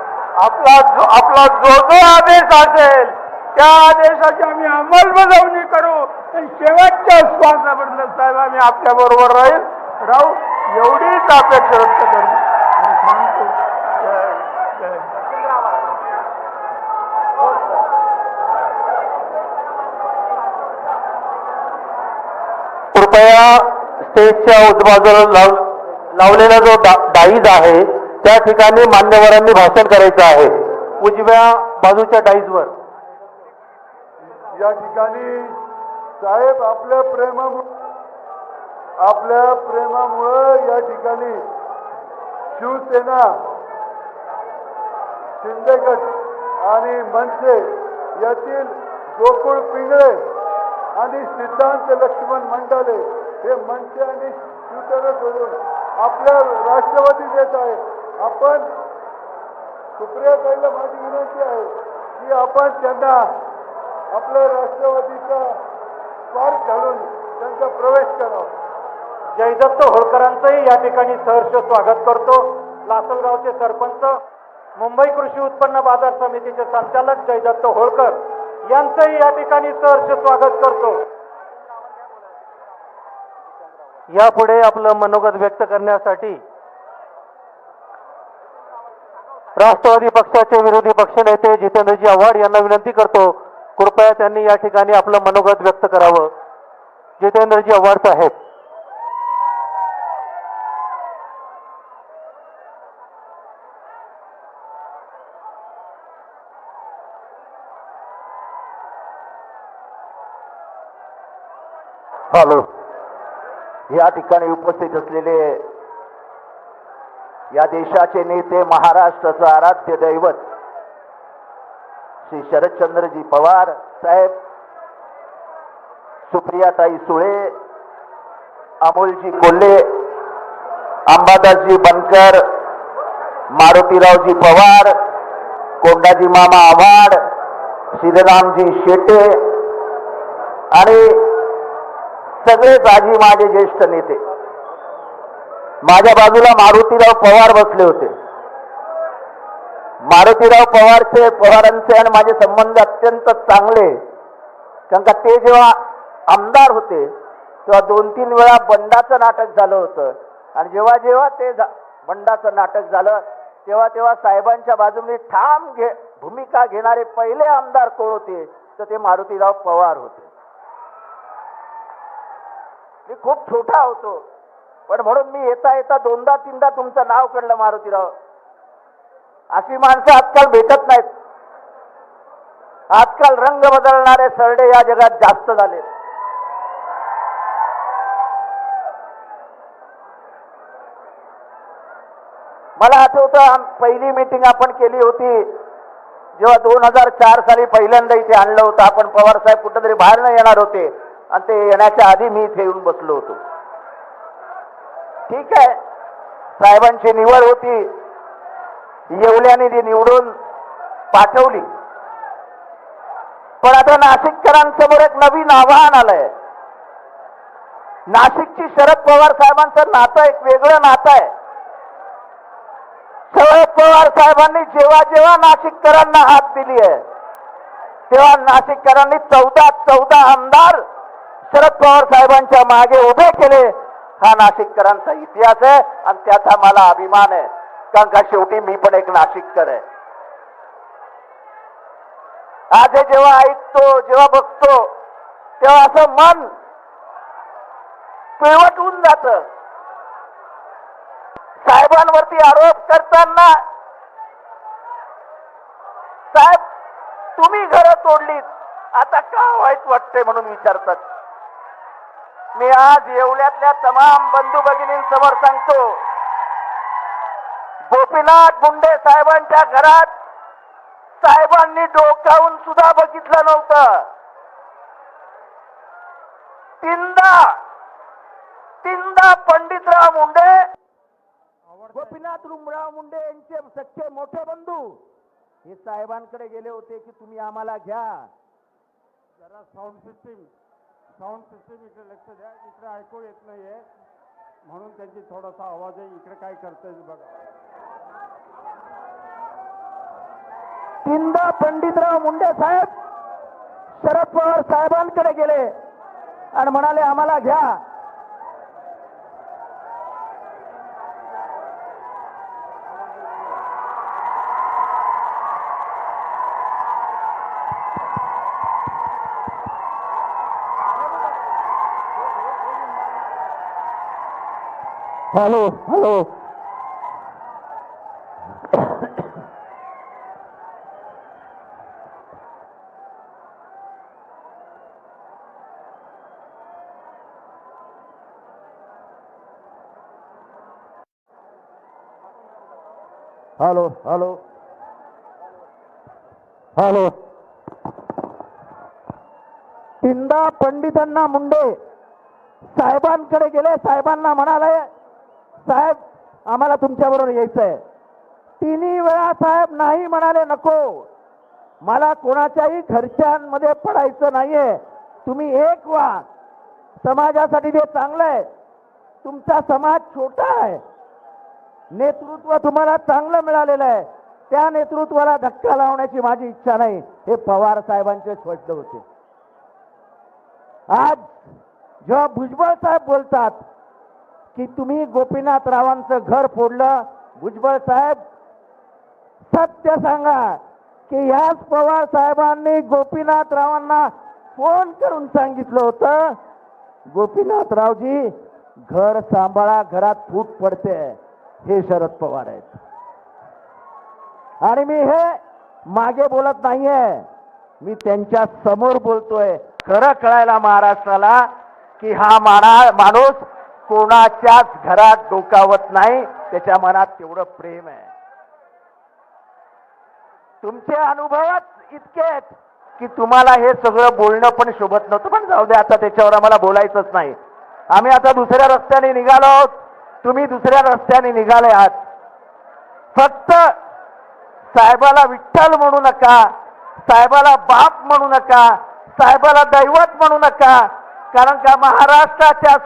आपला जो आदेश असेल त्या आदेशाची आम्ही अंमलबजावणी करू आणि शेवटच्या श्वासापर्यंत साहेब आम्ही आपल्या बरोबर राहू एवढीच अपेक्षा व्यक्त करतो आणि थांबतो. जय जय. कृपया स्टेजच्या उजबाजूला लावलेला जो डाईज आहे त्या ठिकाणी मान्यवरांनी भाषण करायचं आहे. उजव्या बाजूच्या डाईजवर या ठिकाणी साहेब आपल्या प्रेमामुळं या ठिकाणी शिवसेना शिंदे गट आणि मनसे यातील गोकुळ पिंगळे आणि सिद्धांत लक्ष्मण मंडाले हे मनसे आणि शिवसेना सोडून आपल्या राष्ट्रवादी देत आहे. आपण सुप्रियाताईला माझी विनंती आहे की आपण त्यांना आपल्या राष्ट्रवादीचा स्वार्थ घालून त्यांचा प्रवेश करावा. जयदत्त होळकरांचंही या ठिकाणी सहर्ष स्वागत करतो. लासलगावचे सरपंच, मुंबई कृषी उत्पन्न बाजार समितीचे संचालक जयदत्त होळकर यांचंही या ठिकाणी सहर्ष स्वागत करतो. यापुढे आपलं मनोगत व्यक्त करण्यासाठी राष्ट्रवादी पक्षाचे विरोधी पक्षनेते जितेंद्रजी आव्हाड यांना विनंती करतो, कृपया त्यांनी या ठिकाणी आपलं मनोगत व्यक्त करावं. जितेंद्रजी आव्हाड साहेब. हॅलो. या ठिकाणी उपस्थित असलेले या देशाचे नेते, महाराष्ट्राचं आराध्य दैवत श्री शरदचंद्रजी पवार साहेब, सुप्रियाताई सुळे, अमोलजी कोल्हे, अंबादासजी बनकर, मारुतीरावजी पवार, कोंडाजी मामा आव्हाड, श्रीरामजी शेटे आणि सगळेच आजी माझे ज्येष्ठ नेते. माझ्या बाजूला मारुतीराव पवार बसले होते. मारुतीराव पवारांचे आणि माझे संबंध अत्यंत चांगले, कारण का ते जेव्हा आमदार होते तेव्हा 2-3 वेळा बंडाचं नाटक झालं होतं आणि जेव्हा जेव्हा ते बंडाचं नाटक झालं तेव्हा साहेबांच्या बाजूने ठाम भूमिका घेणारे पहिले आमदार कोण होते तर ते मारुतीराव पवार होते. मी खूप छोटा होतो पण म्हणून मी येता येता 2दा-3दा तुमचं नाव काढलं मारुतीराव. अशी माणसं आजकाल भेटत नाहीत. आजकाल रंग बदलणारे सरडे या जगात जास्त झाले. मला आठवतं पहिली मीटिंग आपण केली होती जेव्हा 2004 साली पहिल्यांदा इथे आणलं होतं. आपण पवार साहेब कुठेतरी बाहेर न येणार होते आणि ते येण्याच्या आधी मी इथे येऊन बसलो होतो. ठीक आहे, साहेबांची निवड होती, येवल्याने ती निवडून पाठवली. पण आता नाशिककरांसमोर एक नवीन आव्हान आलंय. नाशिकची शरद पवार साहेबांचं नातं एक वेगळं नातं आहे. शरद पवार साहेबांनी जेव्हा जेव्हा नाशिककरांना हात दिली आहे तेव्हा नाशिककरांनी 14 आमदार शरद पवार साहेबांच्या मागे उभे केले. हा नाशिककरांचा इतिहास आहे आणि त्याचा मला अभिमान आहे, कारण का शेवटी मी पण एक नाशिककर आहे. आज हे जेव्हा ऐकतो, जेव्हा बघतो तेव्हा असं मन पिळवट होऊन जात. साहेबांवरती आरोप करताना साहेब तुम्ही घरं तोडलीत, आता का वाईट वाटते म्हणून विचारतात. मी आज येवल्यातल्या तमाम बंधू भगिनींसमोर सांगतो, गोपीनाथ मुंडे साहेबांच्या घरात साहेबांनी डोकावून सुद्धा बघितलं नव्हतं. तीनदा पंडितराव मुंडे, गोपीनाथ रुमराव मुंडे यांचे सख्खे मोठे बंधू हे साहेबांकडे गेले होते की तुम्ही आम्हाला घ्या. जरा साऊंड सिस्टीम इकडे लक्ष द्या, इकडे ऐकू येत नाहीये म्हणून त्यांची थोडासा आवाज आहे. इकडे काय करताय बघा. तीनदा पंडितराव मुंडे साहेब शरद पवार साहेबांकडे गेले आणि म्हणाले आम्हाला घ्या. Hello hello hello hello hello तीनदा पंडितांना मुंडे साहेबांकडे गेले. साहेबांना म्हणाले साहेब आम्हाला तुमच्याबरोबर यायचंय. तिन्ही वेळा साहेब नाही म्हणाले, नको मला कोणाच्याही घरच्यांमध्ये पडायचं नाहीये, तुम्ही एक व्हा, समाजासाठी ते चांगलं आहे, तुमचा समाज छोटा आहे, नेतृत्व तुम्हाला चांगलं मिळालेलं आहे, त्या नेतृत्वाला धक्का लावण्याची माझी इच्छा नाही, हे पवार साहेबांचे शब्द होते. आज जेव्हा भुजबळ साहेब बोलतात की तुम्ही गोपीनाथ रावांचं घर फोडलं, भुजबळ साहेब सत्य सांगा की याच पवार साहेबांनी गोपीनाथ रावांना फोन करून सांगितलं होतं, गोपीनाथरावजी घर सांभाळा, घरात फूट पडते. हे शरद पवार आहेत. आणि मी हे मागे बोलत नाहीये, मी त्यांच्या समोर बोलतोय. खरं कळायला महाराष्ट्राला की हा माणूस कोणाच्याच घरात डोकावत नाही, त्याच्या मनात तेवढं प्रेम आहे. तुमचे अनुभवच इतके आहेत की तुम्हाला हे सगळं बोलणं पण शोभत नव्हतं. पण जाऊ दे, आता त्याच्यावर आम्हाला बोलायचंच नाही. आम्ही आता दुसऱ्या रस्त्याने निघालो आहोत, तुम्ही दुसऱ्या रस्त्याने निघाले आहात. फक्त साहेबाला विठ्ठल म्हणू नका, साहेबाला बाप म्हणू नका, साहेबाला दैवत म्हणू नका, कारण का महाराष्ट्राच्या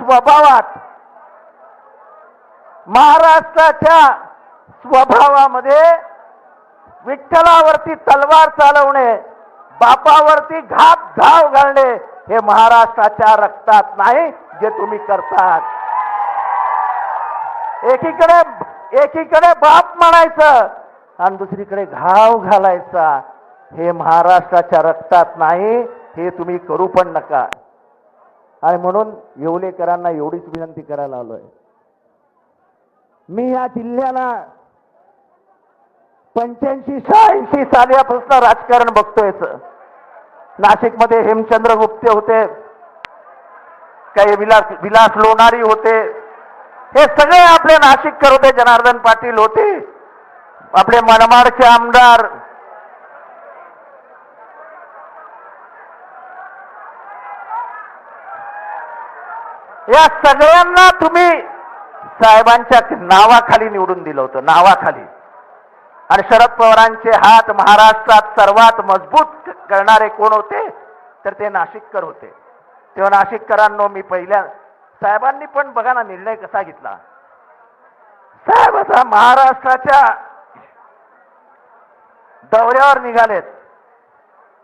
स्वभावामध्ये विठ्ठलावरती तलवार चालवणे, बापावरती घाव घालणे हे महाराष्ट्राच्या रक्तात नाही, जे तुम्ही करतात. एकीकडे बाप म्हणायचं आणि दुसरीकडे घाव घालायचा, हे महाराष्ट्राच्या रक्तात नाही, हे तुम्ही करू पण नका. आणि म्हणून येवलेकरांना एवढीच विनंती करायला आलोय. मी या जिल्ह्याला 85-86 सालापासून राजकारण बघतोय. नाशिकमध्ये हेमचंद्र गुप्ते होते, काही विलास लोणारी होते, हे सगळे आपले नाशिककर होते, जनार्दन पाटील होते, आपले मनमाडचे आमदार, या सगळ्यांना तुम्ही साहेबांच्या नावाखाली निवडून दिलं होतं, नावाखाली. आणि शरद पवारांचे हात महाराष्ट्रात सर्वात मजबूत करणारे कोण होते, तर ते नाशिककर होते. तेव्हा नाशिककरांनो, मी पहिल्या साहेबांनी पण बघा ना निर्णय कसा घेतला. साहेब आता महाराष्ट्राच्या दौऱ्यावर निघालेत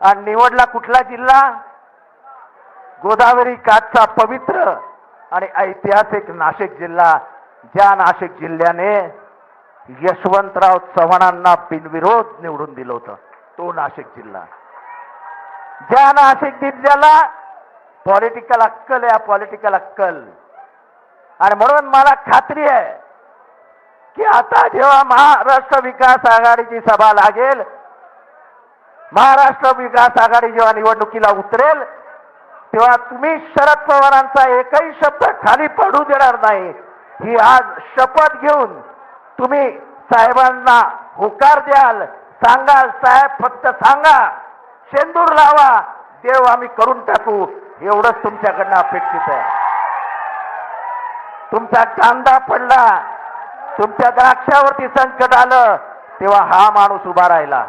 आणि निवडला कुठला जिल्हा? गोदावरी काठचा पवित्र आणि ऐतिहासिक नाशिक जिल्हा. ज्या नाशिक जिल्ह्याने यशवंतराव चव्हाणांना बिनविरोध निवडून दिलं होतं, तो नाशिक जिल्हा. ज्या नाशिक जिल्ह्याला पॉलिटिकल अक्कल आहे, पॉलिटिकल अक्कल. आणि म्हणून मला खात्री आहे की आता जेव्हा महाराष्ट्र विकास आघाडीची सभा लागेल, महाराष्ट्र विकास आघाडी जेव्हा निवडणुकीला उतरेल, तेव्हा तुम्ही शरद पवारांचा एकही शब्द खाली पडू देणार नाही, ही आज शपथ घेऊन तुम्ही साहेबांना होकार द्याल. सांगाल साहेब फक्त सांगा, शेंदूर लावा, देव आम्ही करून टाकू, एवढंच तुमच्याकडनं अपेक्षित आहे. तुमचा कांदा पडला, तुमच्या द्राक्षावरती संकट आलं, तेव्हा हा माणूस उभा राहिला.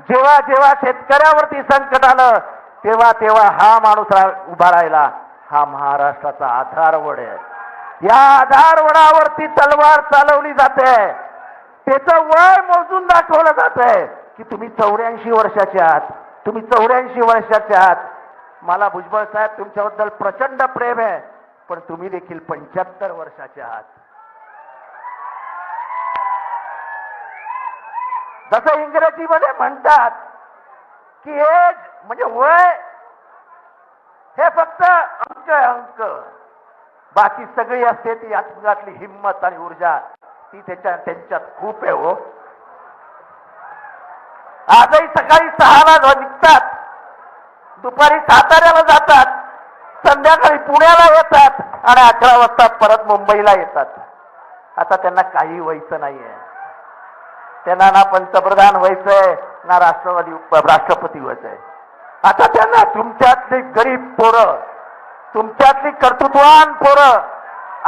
जेव्हा जेव्हा शेतकऱ्यावरती संकट आलं, तेव्हा तेव्हा हा माणूस उभा राहिला. हा महाराष्ट्राचा आधारवड आहे. या आधारवडावरती तलवार चालवली जाते, त्याचं वय मोजून दाखवलं जात आहे की तुम्ही 84 वर्षाचे आहात, तुम्ही 84 वर्षाचे आहात. मला भुजबळ साहेब तुमच्याबद्दल प्रचंड प्रेम आहे, पण तुम्ही देखील 75 वर्षाचे आहात. जसं इंग्रजीमध्ये म्हणतात की एज म्हणजे वय हे फक्त अंक आहे, अंक. बाकी सगळी असते ती आत्मघातली हिंमत आणि ऊर्जा ती त्यांच्यात खूप आहे हो. आजही सकाळी 6ला निघतात, दुपारी साताऱ्याला जातात, संध्याकाळी पुण्याला येतात आणि 11 वाजता परत मुंबईला येतात. आता त्यांना काही व्हायचं नाहीये. त्यांना ना पंतप्रधान व्हायचंय ना राष्ट्रपती व्हायचंय. आता त्यांना तुमच्यातली गरीब पोरं, तुमच्यातली कर्तृत्ववान पोरं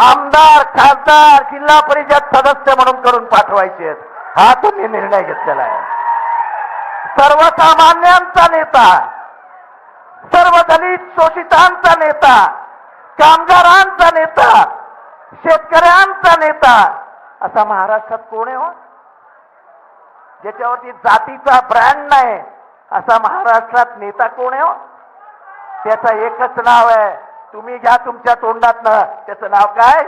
आमदार, खासदार, जिल्हा परिषद सदस्य म्हणून करून पाठवायचे आहेत. हा तुम्ही निर्णय घेतलेला आहे. सर्वसामान्यांचा नेता, सर्व दलित शोषितांचा नेता, कामगारांचा नेता, शेतकऱ्यांचा नेता असा महाराष्ट्रात कोण आहे हो? ज्याच्यावरती जातीचा ब्रँड नाही असा महाराष्ट्रात नेता कोण आहे हो? त्याचं एकच नाव आहे, तुम्ही घ्या तुमच्या तोंडातनं, त्याचं नाव काय?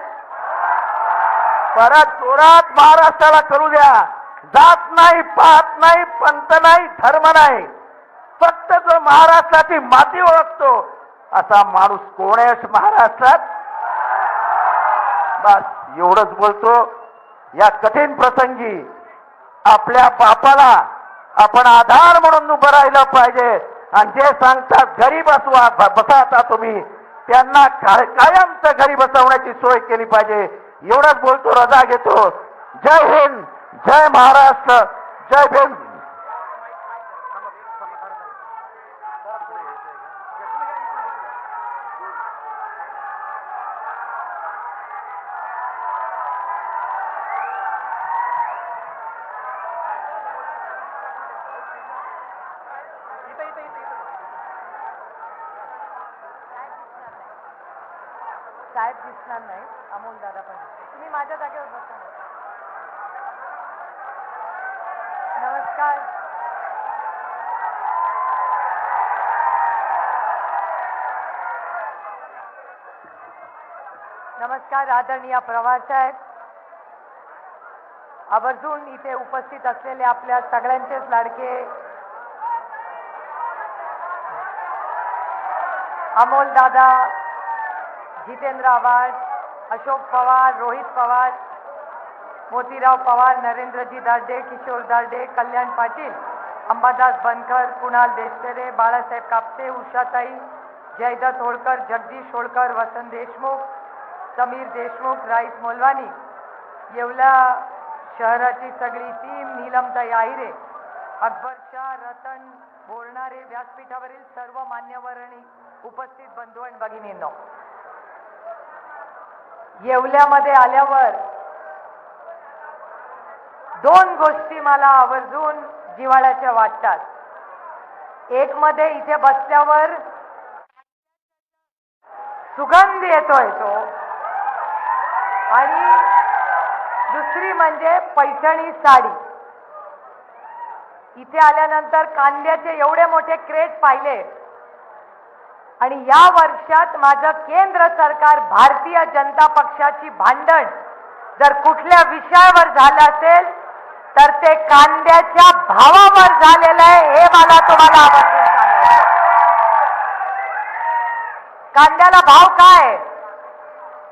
परत जोरात महाराष्ट्राला करू द्या. जात नाही, पात नाही, पंत नाही, धर्म नाही, फक्त जो महाराष्ट्राची माती ओळखतो असा माणूस कोण आहे महाराष्ट्रात? बस एवढंच बोलतो. या कठीण प्रसंगी आपल्या बापाला आपण आधार म्हणून उभं राहिलं पाहिजे. आणि जे सांगतात घरी बसवा, बसा आता तुम्ही, त्यांना कायमचं घरी बसवण्याची सोय केली पाहिजे. एवढंच बोलतो, रजा घेतो. जय हिंद, जय महाराष्ट्र, जय भीम. साहेब दिसणार नाही, अमोल दादा पण. तुम्ही माझ्या जागेवर बसा. नमस्कार. नमस्कार आदरणीय पवार साहेब, आवर्जून इथे उपस्थित असलेले आपल्या सगळ्यांचेच लाडके अमोल दादा, जितेंद्र आव्हाड, अशोक पवार, रोहित पवार, मोतीराव पवार, नरेंद्रजी दार्डे, किशोर दार्डे, कल्याण पाटील, अंबादास बनकर, कुणाल देशतेरे, बाळासाहेब कापसे, उषाताई, जयदत्त होळकर, जगदीश होळकर, वसंत देशमुख, समीर देशमुख, राईस मोलवानी, येवला शहराची सगळी टीम, नीलमताई आहिरे, अकबर शाह, रतन बोलणारे, व्यासपीठावरील सर्व मान्यवर आणि उपस्थित बंधू आणि भगिनींनो, येवल्यामध्ये आल्यावर दोन गोष्टी मला आवर्जून जिव्हाळ्याच्या वाटतात. एक मध्ये इथे बसल्यावर सुगंध येतोय तो, आणि दुसरी म्हणजे पैठणी साडी. इथे आल्यानंतर कांद्याचे एवढे मोठे क्रेट पाहिले, आणि या वर्षात माझं केंद्र सरकार भारतीय जनता पक्षाची भांडण जर कुठल्या विषयावर झालं असेल तर ते कांद्याच्या भावावर झालेलं आहे, हे मला तुम्हाला आवर्जून सांगायचं. कांद्याला भाव काय?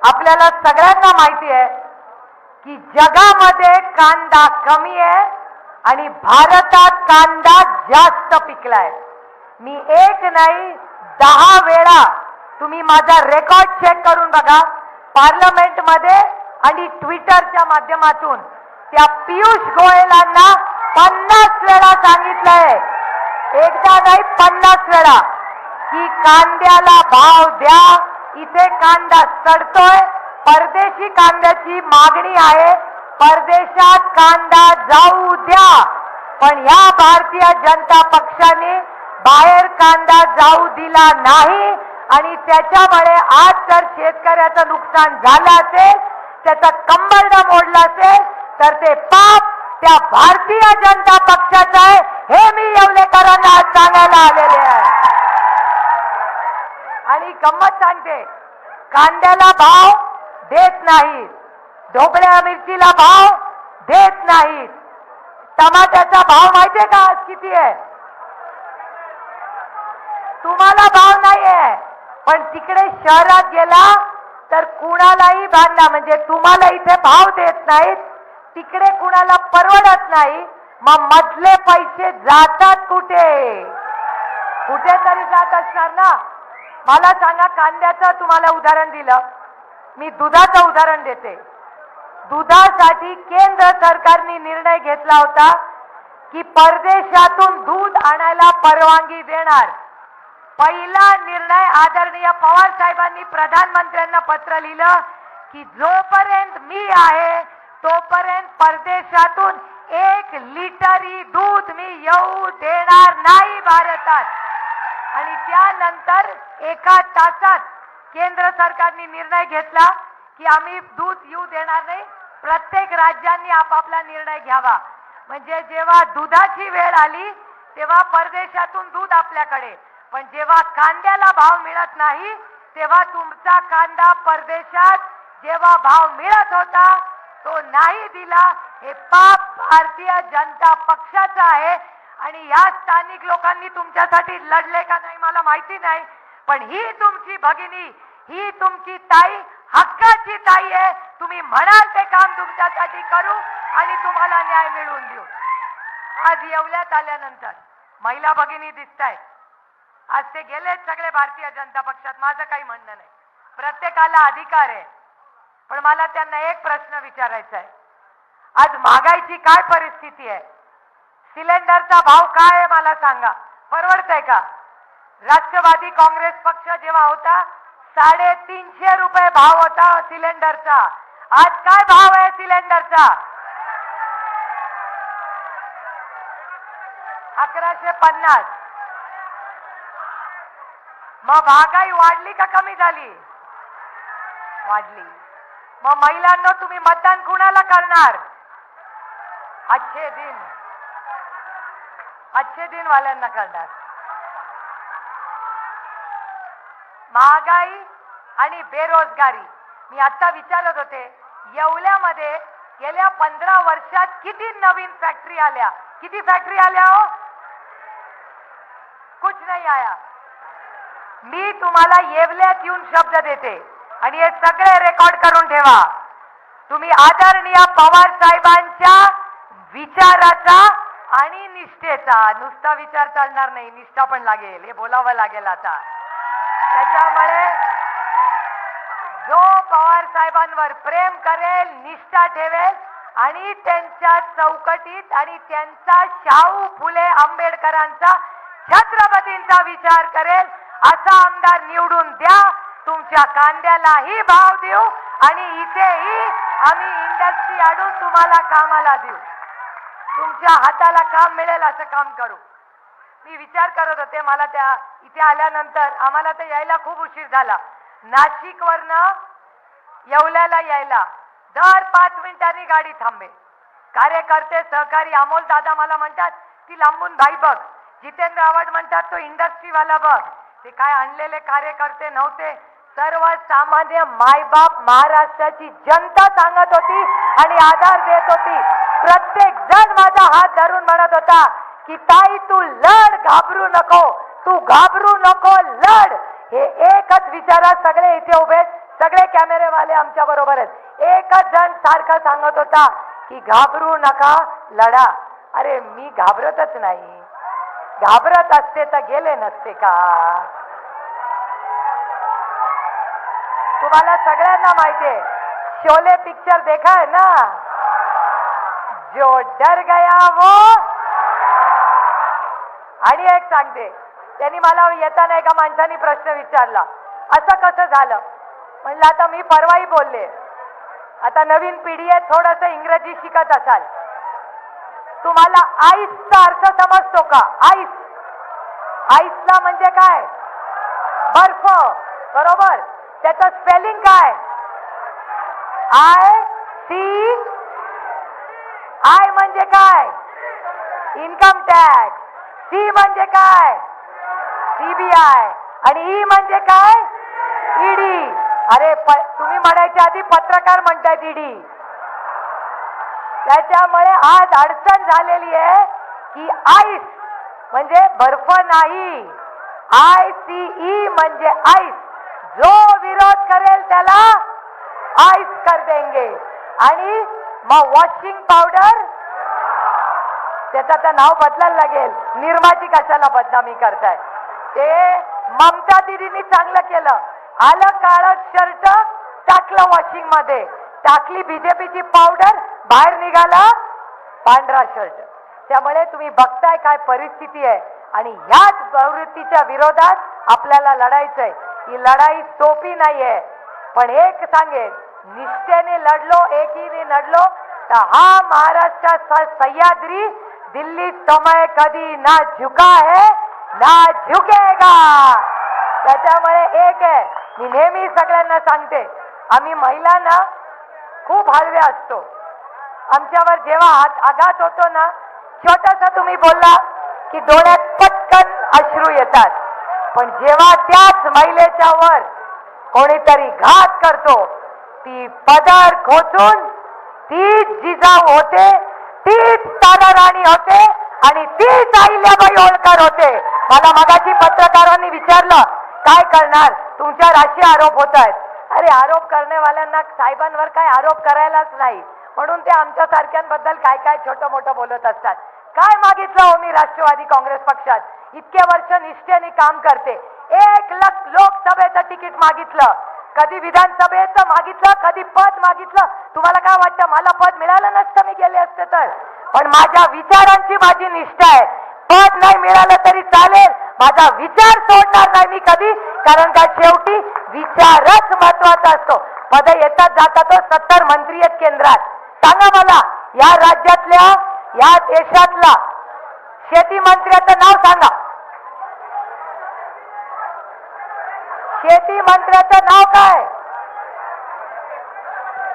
आपल्याला सगळ्यांना माहिती आहे की जगामध्ये कांदा कमी आहे आणि भारतात कांदा जास्त पिकलाय. मी एक नाही 10 वेळा, तुम्ही माझा रेकॉर्ड चेक करून बघा, पार्लमेंटमध्ये आणि ट्विटरच्या माध्यमातून त्या पियुष गोयलांना 50 वेळा सांगितलंय, एकदा नाही 50 वेळा, की कांद्याला भाव द्या. इथे कांदा सडतोय, परदेशी कांद्याची मागणी आहे, परदेशात कांदा जाऊ द्या. पण या भारतीय जनता पक्षाने बाहेर कांदा जाऊ दिला नाही, आणि त्याच्यामुळे आज जर शेतकऱ्याचं नुकसान झालं असेल, त्याचं कंबरडं मोडलं असेल, तर ते पाप त्या भारतीय जनता पक्षाचं आहे, हे मी येवलेकरांना आज सांगायला आलेले आहे. आणि गंमत सांगते, कांद्याला भाव देत नाहीत, ढोबळ्या मिरचीला भाव देत नाहीत. टमाट्याचा भाव माहितीये का आज किती आहे? तुम्हाला भाव नाहीये, पण तिकडे शहरात गेला तर कुणालाही बांधा, म्हणजे तुम्हाला इथे भाव देत नाहीत, तिकडे कुणाला परवडत नाही. मग मधले पैसे जातात कुठे? कुठेतरी जात असणार ना. मला सांगा, कांद्याचं तुम्हाला उदाहरण दिलं, मी दुधाचं उदाहरण देते. दुधासाठी केंद्र सरकारने निर्णय घेतला होता की परदेशातून दूध आणायला परवानगी देणार. पहिला निर्णय आदरणीय पवार साहेबांनी प्रधानमंत्र्यांना पत्र लिहिलं की जोपर्यंत मी आहे तोपर्यंत परदेशातून 1 लिटरही दूध मी येऊ देणार नाही भारतात. आणि त्यानंतर एका तासात केंद्र सरकारने निर्णय घेतला की आम्ही दूध येऊ देणार नाही. प्रत्येक राज्यांनी आपापला निर्णय घ्यावा. म्हणजे जेव्हा दुधाची वेळ आली तेव्हा परदेशातून दूध आपल्याकडे, पण जेव्हा कांद्याला भाव मिळत नाही तेव्हा तुमचा कांदा परदेशात जेव्हा भाव मिळत होता तो नाही दिला. हे पाप भारतीय जनता पक्षाचं आहे. आणि या स्थानिक लोकांनी तुमच्यासाठी लढले का नाही मला माहिती नाही, पण ही तुमची भगिनी, ही तुमची ताई हक्काची ताई आहे. तुम्ही म्हणाल ते काम तुमच्यासाठी करू आणि तुम्हाला न्याय मिळवून देऊ. आज येवल्यात आल्यानंतर महिला भगिनी दिसतायत. आज ते गेलेत सगळे भारतीय जनता पक्षात. माझं काही म्हणणं नाही, प्रत्येकाला अधिकार आहे. पण मला त्यांना एक प्रश्न विचारायचा आहे. आज महागाईची काय परिस्थिती आहे? सिलेंडरचा भाव काय आहे मला सांगा, परवडतंय का? राष्ट्रवादी काँग्रेस पक्ष जेव्हा होता 350 रुपये भाव होता सिलेंडरचा. आज काय भाव आहे सिलेंडरचा? 1150. मग महागाई वाढली का कमी झाली? वाढली. मग महिलांनो, तुम्ही मतदान कुणाला करणार? अच्छे दिन वाल्यांना करणार. महागाई आणि बेरोजगारी, मी आता विचारत होते, येवल्यामध्ये गेल्या 15 वर्षात किती नवीन फॅक्टरी आल्या? किती फॅक्टरी आल्या हो? कुछ नाही आया. मी तुम्हाला येवल्यात येऊन शब्द देते आणि हे सगळे रेकॉर्ड करून ठेवा. तुम्ही आदरणीय पवार साहेबांच्या विचाराचा आणि निष्ठेचा, नुसता विचार चालणार नाही, निष्ठा पण लागेल, हे बोलावं लागेल आता. त्याच्यामुळे जो पवार साहेबांवर प्रेम करेल, निष्ठा ठेवेल आणि त्यांच्या चौकटीत आणि त्यांचा शाहू फुले आंबेडकरांचा, छत्रपतींचा विचार करेल असा आमदार निवडून द्या. तुमच्या कांद्यालाही भाव देऊ आणि इथेही आम्ही इंडस्ट्री आणून तुम्हाला कामाला देऊ. तुमच्या हाताला काम मिळेल असं काम करू. मी विचार करत होते, मला त्या इथे आल्यानंतर आम्हाला तर यायला खूप उशीर झाला. नाशिकवरनं येवल्याला यायला दर 5 मिनिटांनी गाडी थांबे. कार्यकर्ते सहकारी अमोल दादा मला म्हणतात ती लांबून बाई बघ, जितेंद्र आव्हाड म्हणतात तो इंडस्ट्रीवाला बघ. ते काय आणलेले कार्यकर्ते नव्हते, सर्वसामान्य मायबाप महाराष्ट्राची जनता सांगत होती आणि आधार देत होती. प्रत्येक जण माझा हात धरून म्हणत होता की ताई तू लढ, घाबरू नको, तू घाबरू नको, लढ. हे एकच विचारा सगळे इथे उभे, सगळे कॅमेरेवाले आमच्या बरोबर आहेत. एकच जण सारखं सांगत होता की घाबरू नका, लढा. अरे मी घाबरतच नाही, घाबरत असते तर गेले नसते का? तुम्हाला सगळ्यांना माहितीये, शोले पिक्चर देखा है ना, जो डर गया वो. आणि एक सांगते, त्यांनी मला येताना एका माणसाने प्रश्न विचारला, असं कसं झालं? म्हणलं आता मी परवाही बोलले, आता नवीन पिढी आहे, थोडस इंग्रजी शिकत असाल. तुम्हाला आईसचा अर्थ समजतो का? आईस, आईसला म्हणजे काय? बर्फ, बरोबर. त्याचं स्पेलिंग काय? IC. आय म्हणजे काय? Income tax. सी म्हणजे काय? CBI. आणि ई म्हणजे काय? ईडी. अरे तुम्ही म्हणायच्या आधी पत्रकार म्हणतायत ईडी. त्याच्यामुळे आज अडचण झालेली आहे की आईस म्हणजे बर्फ नाही, ICE म्हणजे आईस. जो विरोध करेल त्याला आईस कर देंगे. आणि मग वॉशिंग पावडर त्याचं तर नाव बदलायला लागेल. निर्माची कशाला बदनामी करताय? ते ममता दिदींनी चांगलं केलं. आलं काळं शर्ट टाकलं वॉशिंग मध्ये, टाकली बीजेपीची पावडर, बाहेर निघाला पांढरा शर्ट. त्यामुळे तुम्ही बघताय काय परिस्थिती आहे. आणि ह्याच प्रवृत्तीच्या विरोधात आपल्याला लढायचंय. ही लढाई सोपी नाहीये, पण एक सांगेन, निष्ठेने लढलो, एकीने लढलो तर हा महाराष्ट्राचा सह्याद्री दिल्ली समय कधी ना झुका है ना झुकेगा. त्याच्यामुळे एक आहे, मी नेहमी सगळ्यांना सांगते, आम्ही महिलांना खूप हळवे असतो. आमच्यावर जेव्हा आघात होतो ना, छोटासा तुम्ही बोलला की डोळ्यात पटकन अश्रू येतात. पण जेव्हा त्याच महिलेच्या वर कोणीतरी घात करतो, ती पदर खोचून तीच जिजाऊ होते, तीच ताराराणी होते आणि तीच अहिल्याबाई होळकर होते. मला मगाशी पत्रकारांनी विचारलं काय करणार, तुमच्यावर असे आरोप होत आहेत. अरे आरोप करण्यावाल्यांना साहेबांवर काय आरोप करायलाच नाही, म्हणून ते आमच्या सारख्यांबद्दल काय काय छोटं मोठं बोलत असतात. काय मागितलं हो मी राष्ट्रवादी काँग्रेस पक्षात? इतके वर्ष निष्ठेने काम करते. 1 लाख लोकसभेचं तिकीट मागितलं, कधी विधानसभेचं मागितलं, कधी पद मागितलं. तुम्हाला काय वाटतं मला पद मिळालं नसतं मी गेले असते तर? पण माझ्या विचारांची माझी निष्ठा आहे. पद नाही मिळालं तरी चालेल, माझा विचार सोडणार नाही मी कधी. कारण का शेवटी विचारच महत्वाचा असतो. पद येतात जातात. 70 मंत्री आहेत केंद्रात. सांगा मला या राज्यातल्या, या देशातला शेती मंत्र्याचं नाव सांगा. शेती मंत्र्याचं नाव काय?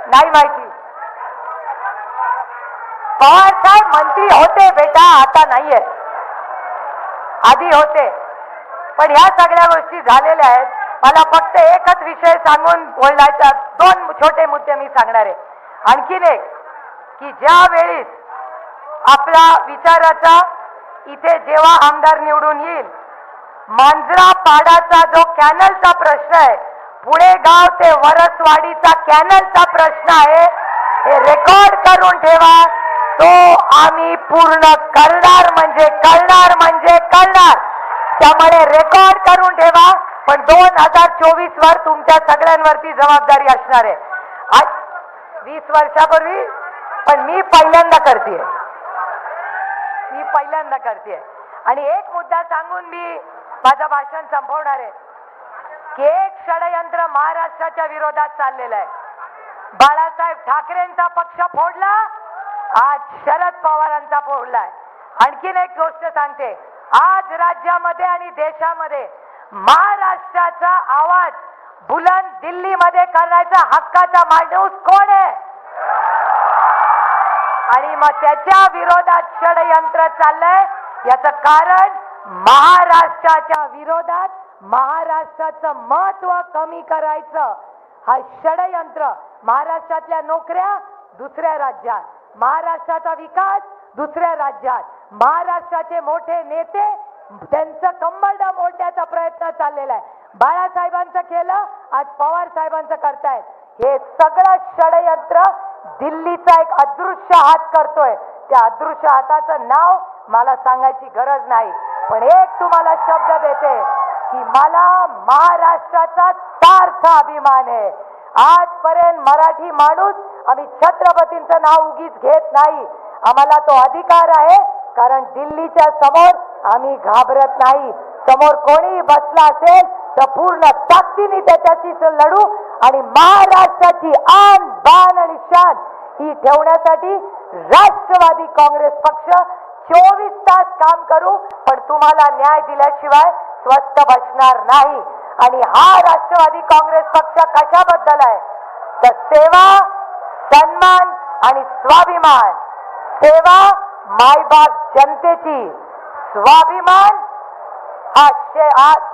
नाही माहिती. पवार साहेब मंत्री होते बेटा, आता नाहीये, आधी होते. पण ह्या सगळ्या गोष्टी झालेल्या आहेत. मला फक्त एकच विषय सांगून बोलायचा, 2 छोटे मुद्दे मी सांगणार आहे. आणखीन एक की ज्या वेळी आपला विचाराचा इथे जेव्हा आमदार निवडून येईल, मांजरा पाडाचा जो कॅनलचा प्रश्न आहे, पुणे गाव ते वरसवाडीचा कॅनलचा प्रश्न आहे, हे रेकॉर्ड करून ठेवा. तो आम्ही पूर्ण करणार म्हणजे करणार म्हणजे करणार. त्यामुळे रेकॉर्ड करून ठेवा. पण 2024 वर तुमच्या सगळ्यांवरती जबाबदारी असणार आहे. आज 20 वर्षापूर्वी, पण मी पहिल्यांदा करतेय. आणि एक मुद्दा सांगून मी माझं भाषण संपवणार आहे की एक षडयंत्र महाराष्ट्राच्या विरोधात चाललेलं आहे. बाळासाहेब ठाकरेंचा पक्ष फोडला, आज शरद पवारांचा फोडलाय. आणखीन एक गोष्ट सांगते, आज राज्यामध्ये आणि देशामध्ये महाराष्ट्राचा आवाज बुलंद दिल्लीमध्ये करण्याचा हक्काचा माणूस कोण आहे? आणि मग त्याच्या विरोधात षडयंत्र चाललंय. याचं कारण महाराष्ट्राच्या विरोधात महाराष्ट्राचं महत्व कमी करायचं हा षडयंत्र. महाराष्ट्रातल्या नोकऱ्या दुसऱ्या राज्यात, महाराष्ट्राचा विकास दुसऱ्या राज्यात, महाराष्ट्राचे मोठे नेते त्यांचं कंबरडं मोडण्याचा प्रयत्न चाललेला आहे. बाळासाहेबांचं केलं, आज पवार साहेबांचं करतायत. हे सगळं षडयंत्र दिल्लीचा एक अदृश्य हात करतोय. त्या अदृश्य हाताचं नाव मला सांगायची गरज नाही, पण एक तुम्हाला शब्द देते की मला महाराष्ट्राचा सार्थ अभिमान आहे. आजपर्यंत मराठी माणूस आम्ही छत्रपतींचं नाव उगीच घेत नाही. आम्हाला तो अधिकार आहे, कारण दिल्लीच्या समोर आम्ही घाबरत नाही. समोर कोणी बसला असेल तर पूर्ण ताकदीने त्याच्याशी लढू आणि महाराष्ट्राची आन बान आणि शान ही ठेवण्यासाठी राष्ट्रवादी काँग्रेस पक्ष 24 तास काम करू, पण तुम्हाला न्याय दिल्याशिवाय स्वस्थ बसणार नाही. आणि हा राष्ट्रवादी काँग्रेस पक्ष कशाबद्दल आहे तर सेवा, सन्मान आणि स्वाभिमान. सेवा मायबाप जनतेची, स्वाभिमान हा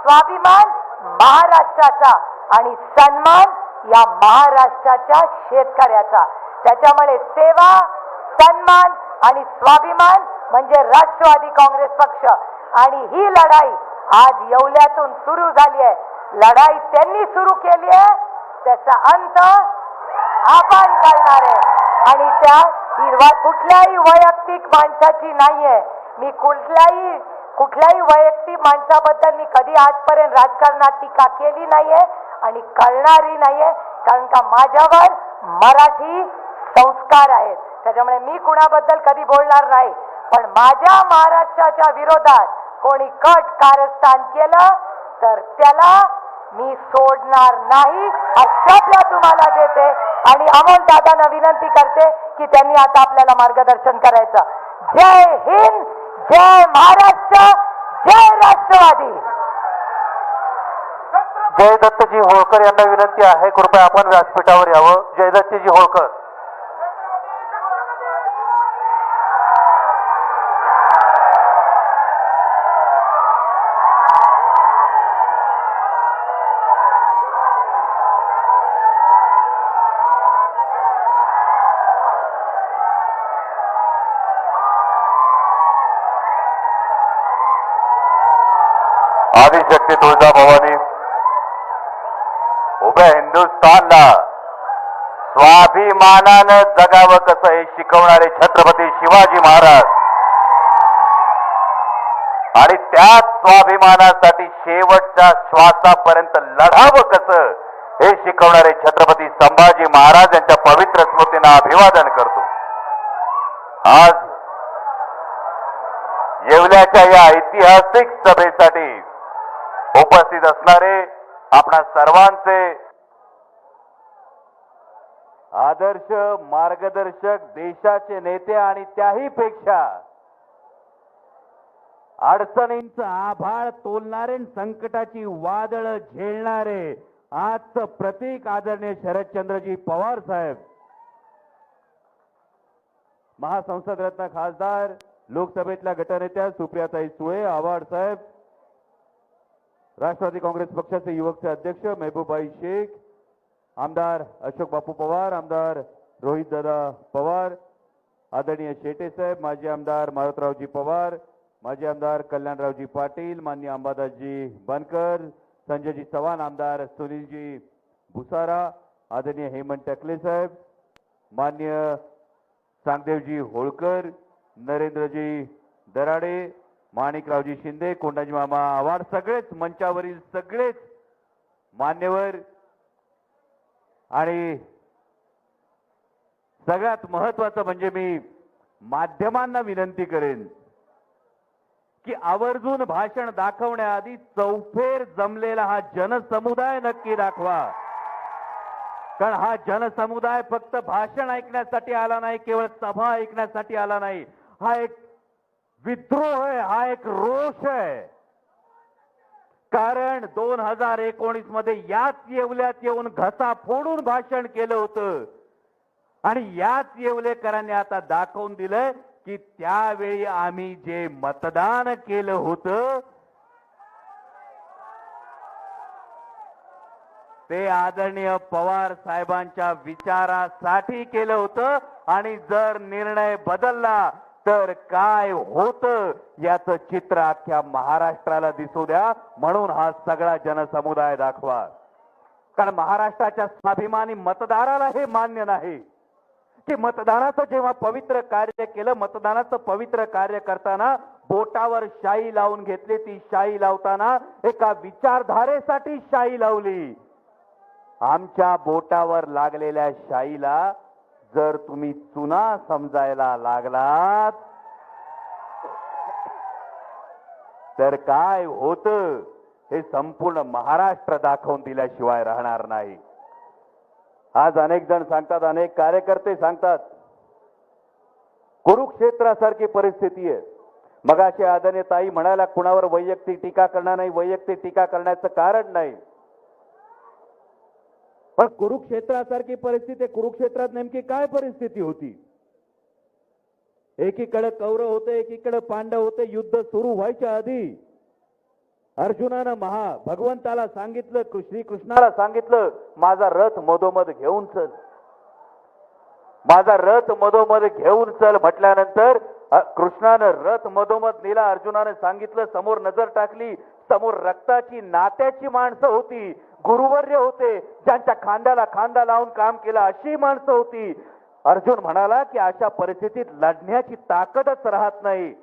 स्वाभिमान महाराष्ट्राचा आणि सन्मान या महाराष्ट्राच्या शेतकऱ्याचा. त्याच्यामुळे सेवा, सन्मान आणि स्वाभिमान म्हणजे राष्ट्रवादी काँग्रेस पक्ष. आणि ही लढाई आज येवल्यातून सुरू झाली आहे. लढाई त्यांनी सुरू केली आहे, त्याचा अंत आपण करणार आहे. आणि त्या कुठल्याही वैयक्तिक माणसाची नाहीये. मी कुठल्याही वैयक्तिक माणसाबद्दल मी कधी आजपर्यंत राजकारणात टीका केली नाहीये आणि करणारही नाहीये, कारण का माझ्यावर मराठी संस्कार आहेत. त्याच्यामुळे मी कुणाबद्दल कधी बोलणार नाही. पण माझ्या महाराष्ट्राच्या विरोधात कोणी कट कारस्थान केलं तर त्याला मी सोडणार नाही हा शब्द तुम्हाला देते. आणि अमोल दादांना विनंती करते की त्यांनी आता आपल्याला मार्गदर्शन करायचं. जय हिंद, जय महाराष्ट्र, जय राष्ट्रवादी. जयदत्तजी होळकर यांना विनंती आहे, कृपया आपण व्यासपीठावर यावं. जयदत्तजी होळकर. आदिशक्ती तुळजाभवानी उभ्या हिंदुस्थानला स्वाभिमानानं जगावं कसं हे शिकवणारे छत्रपती शिवाजी महाराज आणि त्याच स्वाभिमानासाठी शेवटच्या श्वासापर्यंत लढावं कसं हे शिकवणारे छत्रपती संभाजी महाराज यांच्या पवित्र स्मृतींना अभिवादन करतो. आज येवल्याच्या या ऐतिहासिक सभेसाठी उपस्थित असणारे आपणा सर्वांचे आदर्श मार्गदर्शक, देशाचे नेते आणि त्याही पेक्षा अडचणींचं आभाळ तोलणारे, संकटाची वादळ झेलणारे आजचं प्रतीक आदरणीय शरदचंद्रजी पवार साहेब, महासंसद रत्न खासदार, लोकसभेतल्या गटनेत्या सुप्रियाताई सुळे, आव्हाड साहेब, राष्ट्रवादी काँग्रेस पक्षाचे युवकचे अध्यक्ष महबूबाई शेख, आमदार अशोक बापू पवार, आमदार रोहित दादा पवार, आदरणीय शेटे साहेब, माजी आमदार मारुतरावजी पवार, माजी आमदार कल्याणरावजी पाटील, माननीय अंबादासजी बनकर, संजयजी चव्हाण, आमदार सुनीलजी भुसारा, आदरणीय हेमंत टकले साहेब, मान्य सांगदेवजी होळकर, नरेंद्रजी दराडे, माणिकरावजी शिंदे, कोंडाजी मामा आव्हाड, सगळेच मंचावरील सगळेच मान्यवर आणि सगळ्यात महत्वाचं म्हणजे मी माध्यमांना विनंती करेन की आवर्जून भाषण दाखवण्याआधी चौफेर जमलेला हा जनसमुदाय नक्की दाखवा. कारण हा जनसमुदाय फक्त भाषण ऐकण्यासाठी आला नाही, केवळ सभा ऐकण्यासाठी आला नाही. हा एक विद्रोह आहे, हा एक रोष आहे. कारण 2019 मध्ये याच येवल्यात येऊन घसा फोडून भाषण केलं होतं आणि याच येवलेकरांनी आता दाखवून दिलं की त्यावेळी आम्ही जे मतदान केलं होतं ते आदरणीय पवार साहेबांच्या विचारासाठी केलं होतं आणि जर निर्णय बदलला तर काय होतं याचं चित्र अख्ख्या महाराष्ट्राला दिसू द्या. म्हणून हा सगळा जनसमुदाय दाखवा. कारण महाराष्ट्राच्या स्वाभिमानी मतदाराला हे मान्य नाही की मतदानाचं जेव्हा पवित्र कार्य केलं, मतदानाचं पवित्र कार्य करताना बोटावर शाई लावून घेतली. ती शाई लावताना एका विचारधारेसाठी शाई लावली. आमच्या बोटावर लागलेल्या शाईला जर तुम्ही चुना समजायला लागलात तर काय होतं हे संपूर्ण महाराष्ट्र दाखवून दिल्याशिवाय राहणार नाही. आज अनेक जण सांगतात, अनेक कार्यकर्ते सांगतात कुरुक्षेत्रासारखी परिस्थिती आहे. मगाशी आदरणीय ताई म्हणाला कुणावर वैयक्तिक टीका करणार नाही, वैयक्तिक टीका करण्याचं कारण नाही. पण कुरुक्षेत्रासारखी परिस्थिती, कुरुक्षेत्रात नेमकी काय परिस्थिती होती? एकीकडे कौरव होते, एकीकडे पांडव होते. युद्ध सुरू व्हायच्या आधी अर्जुनानं भगवंताला सांगितलं, श्रीकृष्णाला सांगितलं, माझा रथ मधोमध घेऊन चल, माझा रथ मधोमध घेऊन चल म्हटल्यानंतर कृष्णानं रथ मधोमध नेला. अर्जुनाने सांगितलं, समोर नजर टाकली, समोर रक्ताची नात्याची माणसं होती, गुरुवर्य होते, ज्यांच्या खांद्याला खांदा लावून काम केलं अशी माणसं होती. अर्जुन म्हणाला की अशा परिस्थितीत लढण्याची ताकदच राहत नाही,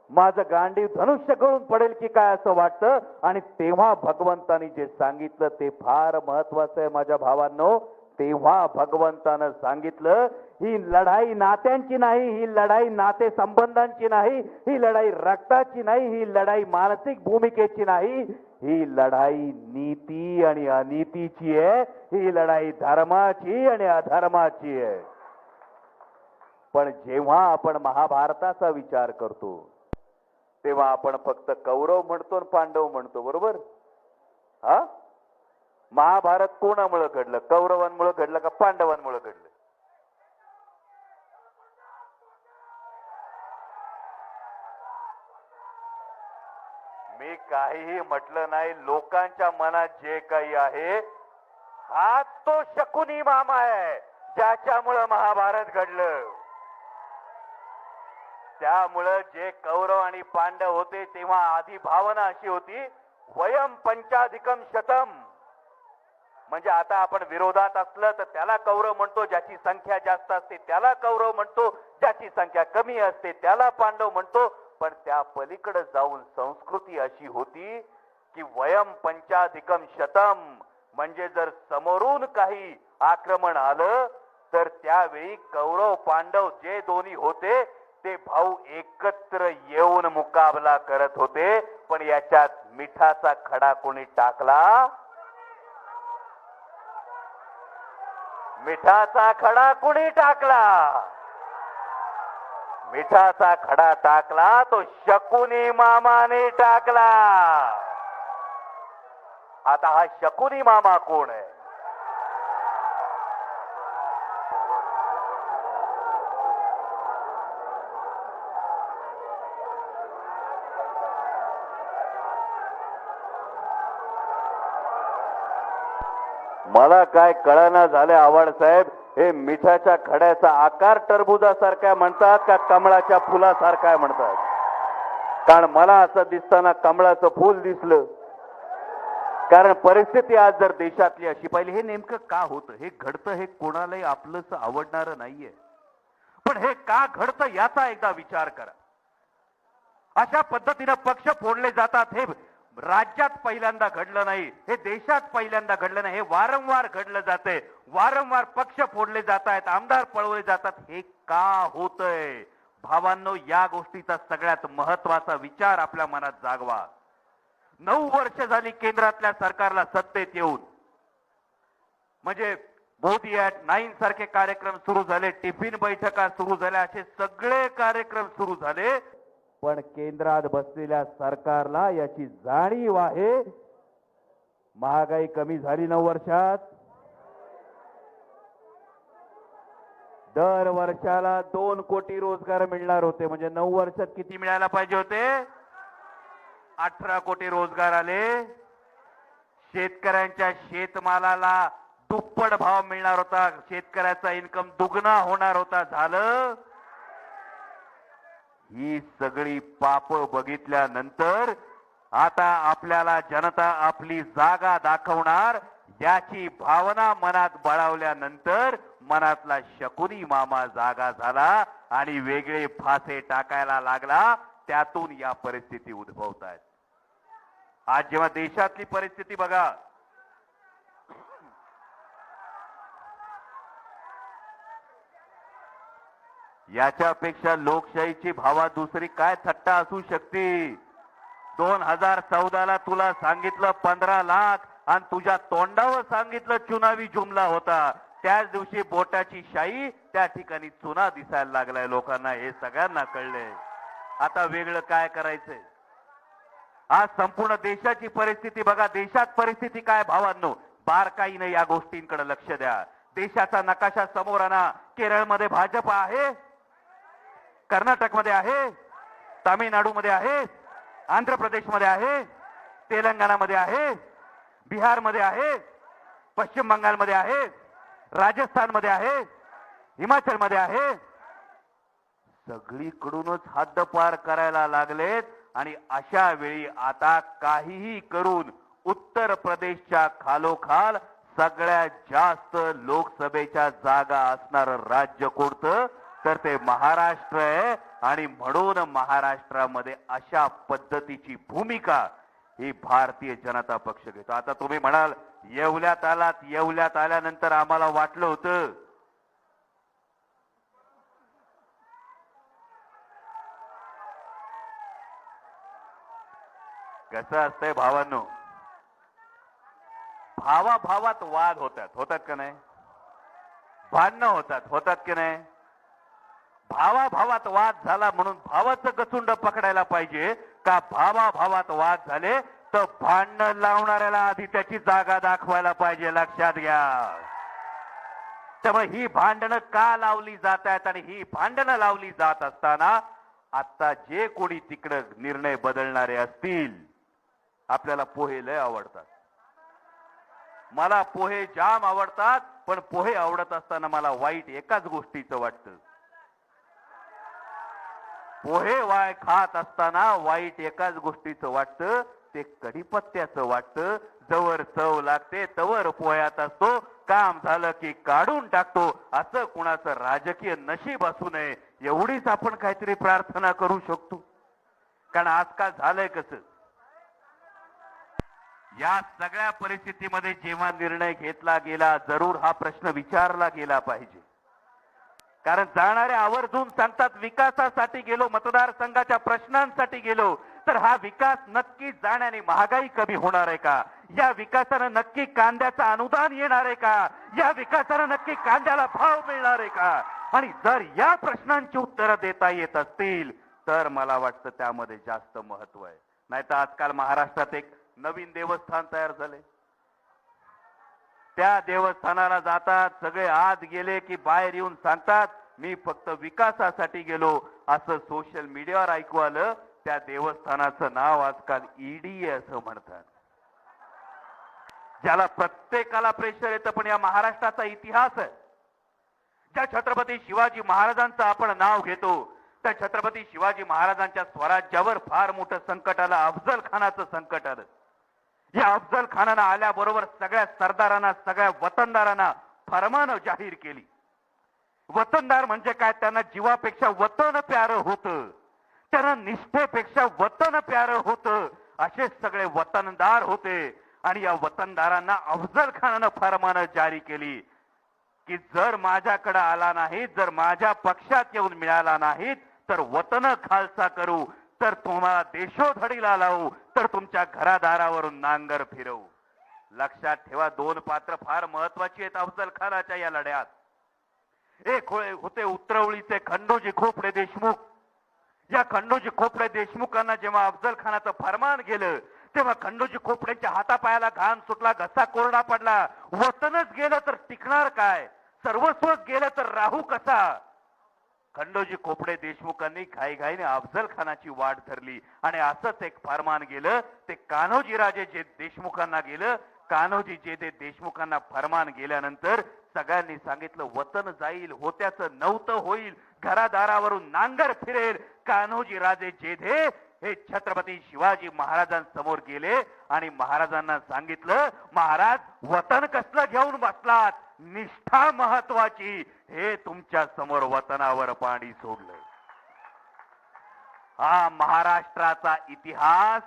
माझं गांडीव धनुष्य गळून पडेल की काय असं वाटतं. आणि तेव्हा भगवंतानी जे सांगितलं ते फार महत्वाचं आहे माझ्या भावांनो. तेव्हा भगवंतानं सांगितलं, ही लढाई नात्यांची नाही, ही लढाई नाते संबंधांची नाही, ही लढाई रक्ताची नाही, ही लढाई मानसिक भूमिकेची नाही, ही लढाई नीती आणि अनीतीची आहे, ही लढाई धर्माची आणि अधर्माची आहे. पण जेव्हा आपण महाभारताचा विचार करतो तेव्हा आपण फक्त कौरव म्हणतो आणि पांडव म्हणतो, बरोबर? हा, महाभारत कोणामुळे घडलं? कौरवांमुळे घडलं का पांडवांमुळे घडलं? मी काहीही म्हटलं नाही, लोकांच्या मनात जे काही आहे हा तो शकुनी मामा आहे ज्याच्यामुळे महाभारत घडलं. त्यामुळं जे कौरव आणि पांडव होते तेव्हा आधी भावना अशी होती, वयम पंचाधिकम शतम, म्हणजे आता आपण विरोधात असलं तर त्याला कौरव म्हणतो, ज्याची संख्या जास्त असते त्याला कौरव म्हणतो, ज्याची संख्या कमी असते त्याला पांडव म्हणतो. पण त्या पलीकडे जाऊन संस्कृती अशी होती की वयम पंचाधिकम शतम, म्हणजे जर समोरून काही आक्रमण आलं तर त्यावेळी कौरव पांडव जे दोन्ही होते ते भाऊ एकत्र येऊन मुकाबला करत होते. पण याच्यात मिठाचा खडा कोणी टाकला? मिठाचा खडा कोणी टाकला? मिठाचा खडा टाकला तो शकुनी मामाने टाकला. आता हा शकुनी मामा कोण आहे? मला काय कळना झाले आव्हाड साहेब, हे मिठाच्या खड्याचा आकार टरबुजासारखा म्हणतात का कमळाच्या फुलासारखा म्हणतात? कारण मला असं दिसताना कमळाचं फूल दिसलं. कारण परिस्थिती आज जर देशातली अशी पाहिली, हे नेमकं का होतं? हे घडतं, हे कोणालाही आपलंच आवडणारं नाहीये, पण हे का घडतं याचा एकदा विचार करा. अशा पद्धतीनं पक्ष फोडले जातात, हे राज्यात पहिल्यांदा घडलं नाही, हे देशात पहिल्यांदा घडलं नाही, हे वारंवार घडलं जाते. वारंवार पक्ष फोडले जात आहेत, आमदार पळवले जातात. हे का होतंय? भावांनो, या गोष्टीचा सगळ्यात महत्वाचा विचार आपल्या मनात जागवा. 9 वर्ष झाली केंद्रातल्या सरकारला सत्तेत येऊन, म्हणजे मोदी ॲट 9 सारखे कार्यक्रम सुरू झाले, टिफिन बैठका सुरू झाल्या, असे सगळे कार्यक्रम सुरू झाले. पण केंद्रात बसलेल्या सरकारला याची जाणीव आहे. महागाई कमी झाली 9 वर्षात. दर वर्षाला 2 कोटी रोजगार मिळणार होते, म्हणजे 9 वर्षात किती मिळायला पाहिजे होते? 18 कोटी रोजगार आले. शेतकऱ्यांच्या शेतमालाला दुप्पट भाव मिळणार होता, शेतकऱ्याचा इन्कम दुगणा होणार होता. झालं? ही सगळी पाप बघितल्यानंतर आता आपल्याला जनता आपली जागा दाखवणार याची भावना मनात बळावल्यानंतर मनातला शकुनी मामा जागा झाला आणि वेगळे फासे टाकायला लागला. त्यातून या परिस्थिती उद्भवत आहेत. आज जेव्हा देशातली परिस्थिती बघा, याच्यापेक्षा लोकशाहीची भावा दुसरी काय थट्टा असू शकते? 2014ला तुला सांगितलं 15 लाख आणि तुझ्या तोंडावर सांगितलं चुनावी जुमला होता. त्याच दिवशी बोटाची शाई, त्या ठिकाणी चुना दिसायला लागलाय लोकांना. हे सगळ्यांना कळलंय. आता वेगळं काय करायचंय? आज संपूर्ण देशाची परिस्थिती बघा. देशात परिस्थिती काय भावांनो? बारकाईने या गोष्टींकडे लक्ष द्या. देशाचा नकाशा समोर आणा. केरळमध्ये भाजप आहे, कर्नाटकमध्ये आहे, तामिळनाडूमध्ये आहे, आंध्र प्रदेशमध्ये आहे, तेलंगणामध्ये आहे, बिहारमध्ये आहे, पश्चिम बंगालमध्ये आहे, राजस्थानमध्ये आहे, हिमाचलमध्ये आहे. सगळीकडूनच हद्दपार करायला लागलेत आणि अशा वेळी आता काहीही करून उत्तर प्रदेशच्या खालोखाल सगळ्यात जास्त लोकसभेच्या जागा असणारं राज्य कोणतं तर ते महाराष्ट्र आहे. आणि म्हणून महाराष्ट्रामध्ये अशा पद्धतीची भूमिका ही भारतीय जनता पक्ष घेतो. आता तुम्ही म्हणाल येवल्यात आलात, येवल्यात आल्यानंतर आम्हाला वाटलं होतं कसं असतंय भावांनो, भावाभावात वाद होतात का नाही, भांडणं होतात की नाही. भावाभावात वाद झाला म्हणून भावाचं गचुंड पकडायला पाहिजे का भावाभावात वाद झाले तर भांडणं लावणाऱ्याला आधी त्याची जागा दाखवायला पाहिजे. लक्षात घ्या. त्यामुळे ही भांडणं का लावली जात आहेत आणि ही भांडणं लावली जात असताना आता जे कोणी तिकडे निर्णय बदलणारे असतील, आपल्याला पोहे लय आवडतात, मला पोहे जाम आवडतात, पण पोहे आवडत असताना मला वाईट एकाच गोष्टीचं वाटतं. पोहे खात असताना वाईट एकाच गोष्टीचं वाटतं, ते कढीपत्त्याचं वाटतं. जवळ चव लागते तवर पोह्यात असतो, काम झालं की काढून टाकतो. असं कुणाचं राजकीय नशीब असू नये एवढीच आपण काहीतरी प्रार्थना करू शकतो. कारण आजकाल झालंय कसं, या सगळ्या परिस्थितीमध्ये जेव्हा निर्णय घेतला गेला जरूर हा प्रश्न विचारला गेला पाहिजे. कारण जाणारे आवर्जून सांगतात विकासासाठी गेलो, मतदारसंघाच्या प्रश्नांसाठी गेलो, तर हा विकास नक्की जाण्याने महागाई कमी होणार आहे का, या विकासानं नक्की कांद्याचं अनुदान येणार आहे का, या विकासानं नक्की कांद्याला भाव मिळणार आहे का. आणि जर या प्रश्नांची उत्तरं देता येत असतील तर मला वाटतं त्यामध्ये जास्त महत्व आहे. नाहीतर आजकाल महाराष्ट्रात एक नवीन देवस्थान तयार झाले, त्या देवस्थानाला जातात सगळे, आत गेले की बाहेर येऊन सांगतात मी फक्त विकासासाठी गेलो. असं सोशल मीडियावर ऐकू आलं. त्या देवस्थानाचं नाव आजकाल ईडी असं म्हणतात, ज्याला प्रत्येकाला प्रेशर येतं. पण या महाराष्ट्राचा इतिहास आहे. ज्या छत्रपती शिवाजी महाराजांचं आपण नाव घेतो त्या छत्रपती शिवाजी महाराजांच्या स्वराज्यावर फार मोठं संकट आलं, अफजल खानाचं संकट आलं. या अफजल खानानं आल्याबरोबर सगळ्या सरदारांना, सगळ्या वतनदारांना फरमानं जाहीर केली. वतनदार म्हणजे काय, त्यांना जीवापेक्षा वतन प्यारं होतं, त्यांना निष्ठेपेक्षा वतन प्यारं होतं. असे सगळे वतनदार होते. आणि या वतनदारांना अफजल खानानं फरमानं जारी केली की जर माझ्याकडे आला नाही, जर माझ्या पक्षात येऊन मिळाला नाही तर वतन खालसा करू, तर तुम्हाला देशोधडीला लावू, तर तुमच्या घरादारावरून नांगर फिरवू. लक्षात ठेवा, दोन पात्र फार महत्वाची आहेत अफजल खानाच्या या लढ्यात. एक होते उतरवळीचे खंडोजी खोपडे देशमुख. या खंडोजी खोपडे देशमुखांना जेव्हा अफजल खानाचं फरमान गेलं तेव्हा खंडोजी खोपडेच्या हातापायाला घाम सुटला, घसा कोरडा पडला. वतनच गेलं तर टिकणार काय, सर्वस्वच गेलं तर राहू कसा. खंडोजी खोपडे देशमुखांनी घाईघाईने अफजल खानाची वाट धरली आणि असंच एक फरमान गेलं. ते कान्होजी राजे जे देशमुखांना गेलं. कान्होजी जे देशमुखांना फरमान गेल्यानंतर सगळ्यांनी सांगितलं वतन जाईल, होत्याचं नव्हतं होईल, घरादारावरून नांगर फिरेल. कान्होजी राजे जेधे हे छत्रपती शिवाजी महाराजांसमोर गेले आणि महाराजांना सांगितलं महाराज वतन कसलं घेऊन बसलात, निष्ठा महत्वाची. हे तुमच्या समोर वतनावर पाणी सोडलं. हा महाराष्ट्राचा इतिहास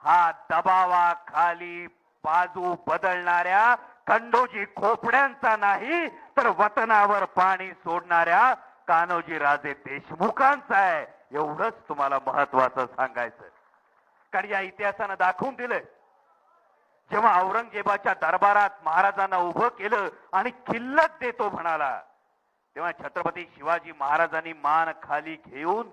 हा दबावाखाली बाजू बदलणाऱ्या खंडोजी खोपड्यांचा नाही तर वतनावर पाणी सोडणाऱ्या कान्होजी राजे देशमुखांचा आहे. एवढंच तुम्हाला महत्वाचं सांगायचं. कारण या इतिहासानं दाखवून दिलंय जेव्हा औरंगजेबाच्या दरबारात महाराजांना उभं केलं आणि खिल्लत देतो म्हणाला, तेव्हा छत्रपती शिवाजी महाराजांनी मान खाली घेऊन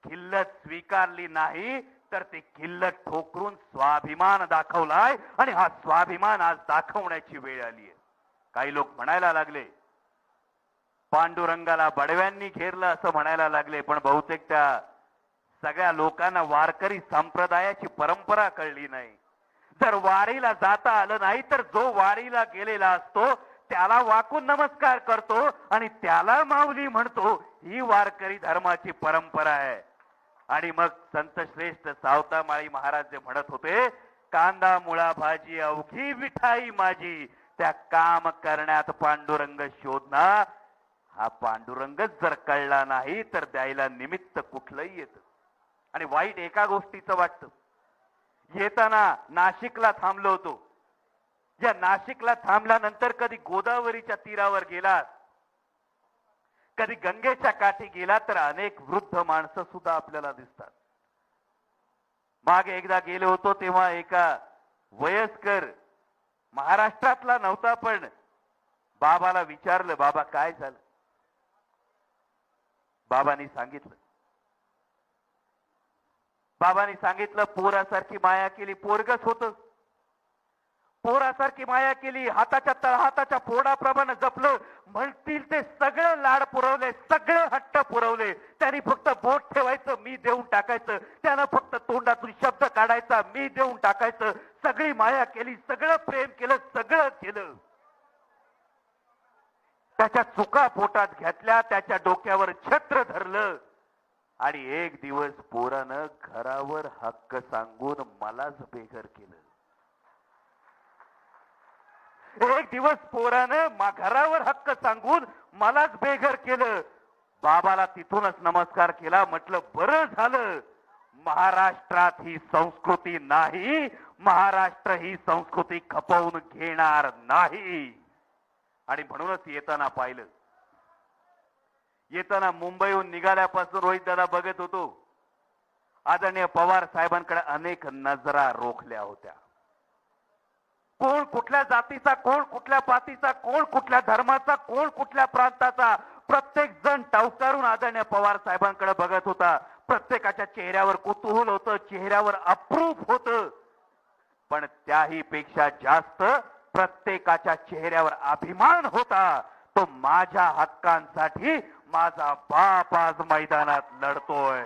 खिल्लत स्वीकारली नाही तर ते खिल्लत ठोकरून स्वाभिमान दाखवलाय. आणि हा स्वाभिमान आज दाखवण्याची वेळ आली आहे. काही लोक म्हणायला लागले पांडुरंगाला बडव्यांनी घेरलं असं म्हणायला लागले, पण बहुतेक त्या सगळ्या लोकांना वारकरी संप्रदायाची परंपरा कळली नाही. जर वारीला जाता आलं नाही तर जो वारीला गेलेला असतो त्याला वाकून नमस्कार करतो आणि त्याला माऊली म्हणतो. ही वारकरी धर्माची परंपरा आहे. आणि मग संत श्रेष्ठ सावतामाळी महाराज जे म्हणत होते, कांदा मुळा भाजी अवघी विठाई माझी, त्या काम करण्यात पांडुरंग शोधना. हा पांडुरंगच जर कळला नाही तर द्यायला निमित्त कुठलंही येतं. आणि वाईट एका गोष्टीचं वाटतं, येताना नाशिकला थांबलो होतो. या नाशिकला थांबल्यानंतर कधी गोदावरीच्या तीरावर गेलात, कधी गंगेच्या काठी गेला तर अनेक वृद्ध माणसं सुद्धा आपल्याला दिसतात. मागे एकदा गेलो होतो तेव्हा एका वयस्कर, महाराष्ट्रातला नव्हता पण बाबाला विचारलं, बाबा काय झालं? बाबांनी सांगितलं पोरासारखी माया केली. पोरगच होतं. पोरासारखी माया केली. हाताच्या तळहाताच्या फोडाप्रमाणे जपलं. म्हणतील ते सगळे लाड पुरवले, सगळे हट्ट पुरवले. त्यांनी फक्त बोट ठेवायचं, मी देऊन टाकायचं. त्यानं फक्त तोंडातून शब्द काढायचा, मी देऊन टाकायचं. सगळी माया केली, सगळं प्रेम केलं, सगळं केलं. त्याच्या चुका पोटात घेतल्या, त्याच्या डोक्यावर छत्र धरलं. आणि एक दिवस पोरानं घरावर हक्क सांगून मलाच बेघर केलं. एक दिवस पोरानं घरावर हक्क सांगून मलाच बेघर केलं. बाबाला तिथूनच नमस्कार केला. म्हटलं बरं झालं, महाराष्ट्रात ही संस्कृती नाही, महाराष्ट्र ही संस्कृती खपवून घेणार नाही. आणि म्हणूनच येताना पाहिलं, येताना मुंबईहून निघाल्यापासून रोहित दादा बघत होतो, आदरणीय पवार साहेबांकडे अनेक नजरा रोखल्या होत्या. कोण कुठल्या जातीचा, कोण कुठल्या पातीचा, कोण कुठल्या धर्माचा, कोण कुठल्या प्रांताचा, प्रत्येक जण टावकारून आदरणीय पवार साहेबांकडे बघत होता. प्रत्येकाच्या चेहऱ्यावर कुतूहल होतं, चेहऱ्यावर अप्रूप होतं. पण त्याही पेक्षा जास्त प्रत्येकाच्या चेहऱ्यावर अभिमान होता. तो माझ्या हक्कांसाठी माझा बाप आज मैदानात लढतोय.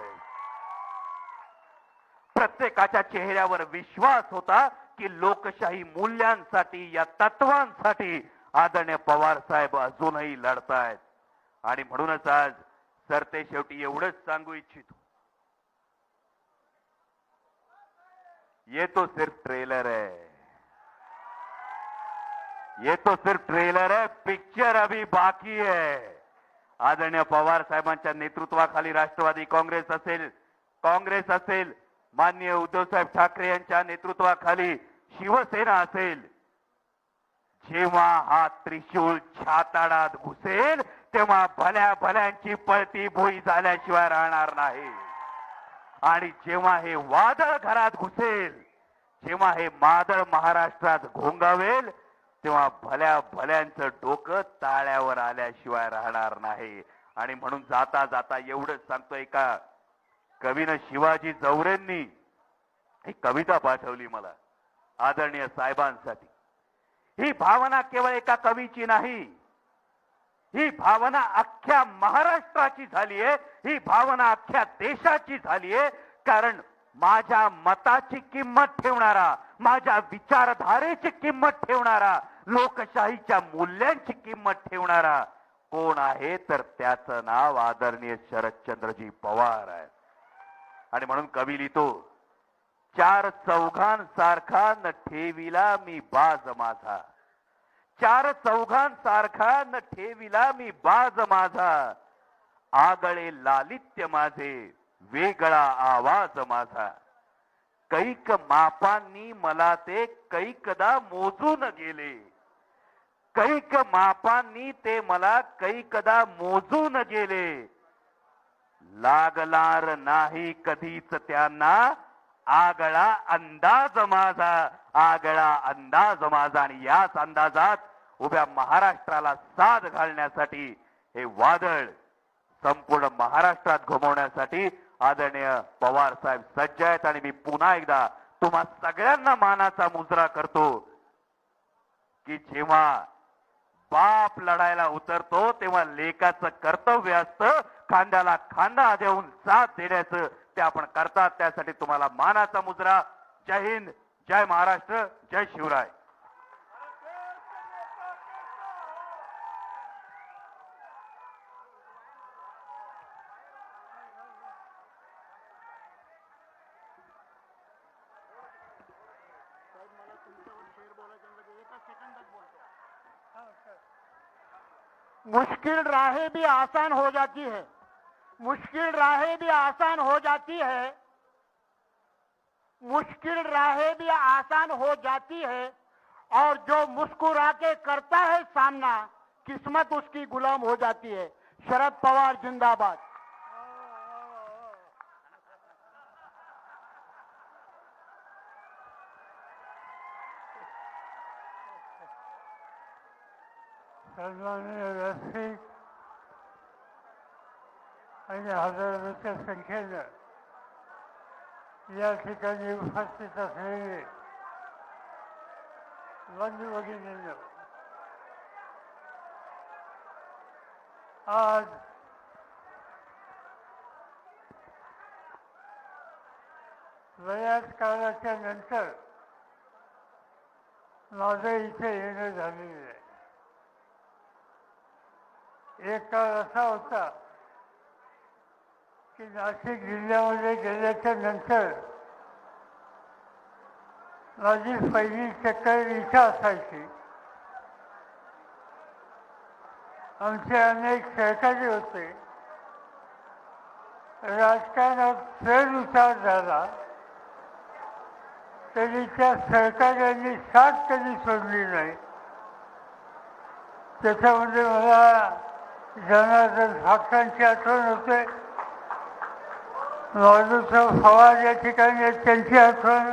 प्रत्येकाच्या चेहऱ्यावर विश्वास होता की लोकशाही मूल्यांसाठी, या तत्वांसाठी आदरणीय पवार साहेब अजूनही लढतायत. आणि म्हणूनच आज सरते शेवटी एवढंच सांगू इच्छितो, ये तो सिर्फ ट्रेलर है, ये तो सिर्फ ट्रेलर है, पिक्चर अभी बाकी है. आदरणीय पवार साहेबांच्या नेतृत्वाखाली राष्ट्रवादी काँग्रेस असेल, माननीय उद्धवसाहेब ठाकरे यांच्या नेतृत्वाखाली शिवसेना असेल, जेव्हा हा त्रिशूळ छाताडात घुसेल तेव्हा भल्या भल्यांची पळती भुई झाल्याशिवाय राहणार नाही. आणि जेव्हा हे वादळ घरात घुसेल, जेव्हा हे मादळ महाराष्ट्रात घोंगावेल, तेव्हा भल्या भल्यांचं डोकं ताळ्यावर आल्याशिवाय राहणार नाही. आणि म्हणून जाता जाता एवढंच सांगतो, एका कवीनं शिवाजी जवरेंनी एक कविता पाठवली मला आदरणीय साहेबांसाठी. ही भावना केवळ एका कवीची नाही, ही भावना अख्ख्या महाराष्ट्राची झालीये, ही भावना अख्ख्या देशाची झालीये. कारण माझ्या मताची किंमत ठेवणारा, माझ्या विचारधारेची किंमत ठेवणारा, लोकशाहीच्या मूल्यांची किंमत ठेवणारा कोण आहे तर त्याचं नाव आदरणीय शरदचंद्रजी पवार आहे. आणि म्हणून कवी लिहितो, चार चौघांसारखा न ठेविला मी बाज माझा, चार चौघांसारखा न ठेविला मी बाज माझा, आगळे लालित्य माझे वेगळा आवाज माझा, कैक मापांनी मला ते कैकदा मोजून गेले, कैक मापांनी ते मला कैकदा मोजून गेले, लागणार नाही कधीच त्यांना आगळा अंदाज माझा, आगळा अंदाज माझा. आणि याच अंदाजात उभ्या महाराष्ट्राला साथ घालण्यासाठी हे वादळ संपूर्ण महाराष्ट्रात घुमवण्यासाठी आदरणीय पवार साहेब सज्ज आहेत. आणि मी पुन्हा एकदा तुम्हा सगळ्यांना मानाचा मुजरा करतो की जेव्हा बाप लढायला उतरतो तेव्हा लेकाचं कर्तव्य असतं खांद्याला खांदा देऊन साथ देण्याचं. कृत्य आपण करतात त्यासाठी तुम्हाला मानाचा मुजरा. जय हिंद, जय महाराष्ट्र, जय शिवराय. मुश्किल राहें भी आसान हो जाती है, मुश्किल राहें भी आसान हो जाती है, मुश्किल राहें भी आसान हो जाती है, और जो मुस्कुरा के करता है सामना किस्मत उसकी गुलाम हो जाती है. शरद पवार जिंदाबाद. सन्माननीय व्यासपीठ आणि हजारोच्या संख्येनं या ठिकाणी उपस्थित असलेले बंधू भगिनींनो, आज बऱ्याच काळाच्या नंतर माझं इथे येणं झालेलं आहे. एक काळ असा होता की नाशिक जिल्ह्यामध्ये गेल्याच्या नंतर माझी पहिली चक्कर इच्छा असायची. आमचे अनेक सहकारी होते. राजकारणात चढ उतार झाला तरी त्या सहकार्यांनी साथ कधी सोडली नाही. त्याच्यामध्ये मला जनार्दन ठाकरेंची आठवण होते, माधवसाहेब पवार या ठिकाणी त्यांची आठवण,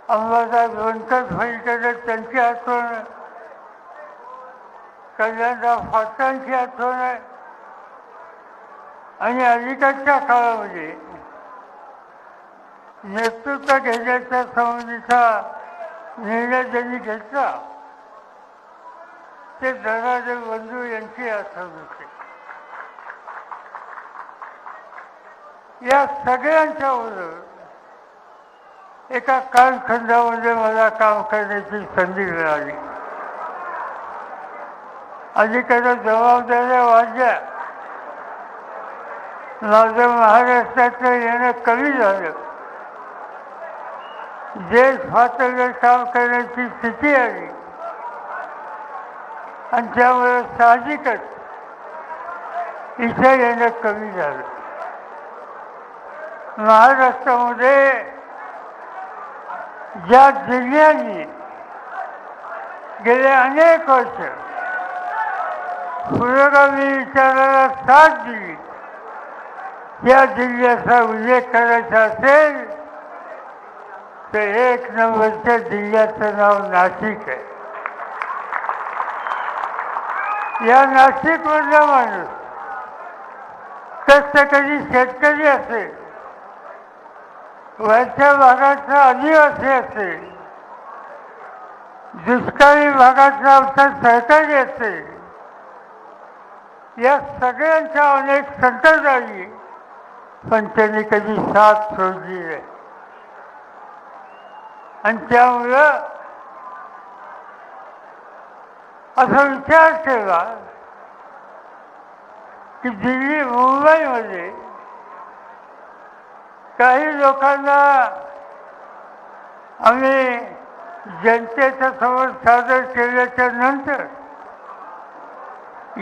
अंबादास व्यंकट फळीकडे त्यांची आठवण, कल्याणराव फाटांची आठवण आहे. आणि अलीकडच्या काळामध्ये नेतृत्व घेण्याच्या संबंधीचा निर्णय ज्यांनी घेतला ते धनादेव बंधू यांची आठवण होते. या सगळ्यांच्या बरोबर एका कालखंडामध्ये मला काम करण्याची संधी मिळाली. अलीकडे जबाबदाऱ्या वाढल्या, माझं महाराष्ट्राचं येणं कमी झालं, देश पातळीवर काम करण्याची स्थिती आली आणि त्यामुळे साहजिकच इथे येणं कमी झालं. महाराष्ट्रामध्ये ज्या जिल्ह्यांनी गेले अनेक वर्ष पुरोगामी विचाराला साथ दिली त्या जिल्ह्याचा उल्लेख करायचा असेल तर एक नंबरच्या जिल्ह्याचं नाव नाशिक आहे. या नाशिकमधला माणूस कष्टकरी शेतकरी असेल, वरच्या भागातला आदिवासी असेल, दुष्काळी भागातला आमचा सहकारी असेल, या सगळ्यांच्या अनेक संकट आली पण त्यांनी कधी साथ सोडली नाही. आणि त्यामुळं असा विचार केला की दिल्ली मुंबईमध्ये काही लोकांना आम्ही जनतेच्या समोर सादर केल्याच्या नंतर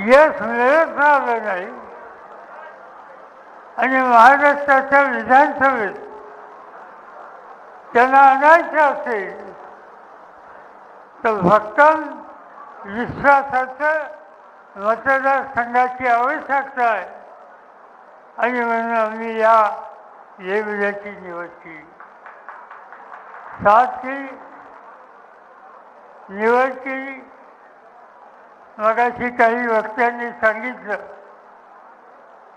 यश मिळत आलं नाही आणि महाराष्ट्राच्या विधानसभेत त्यांना आणायचं असेल तर भक्कम विश्वासाचं मतदारसंघाची आवश्यकता आहे आणि म्हणून आम्ही या येवल्याची निवड केली. साथ केली, निवड केली. मगाशी काही वक्त्यांनी सांगितलं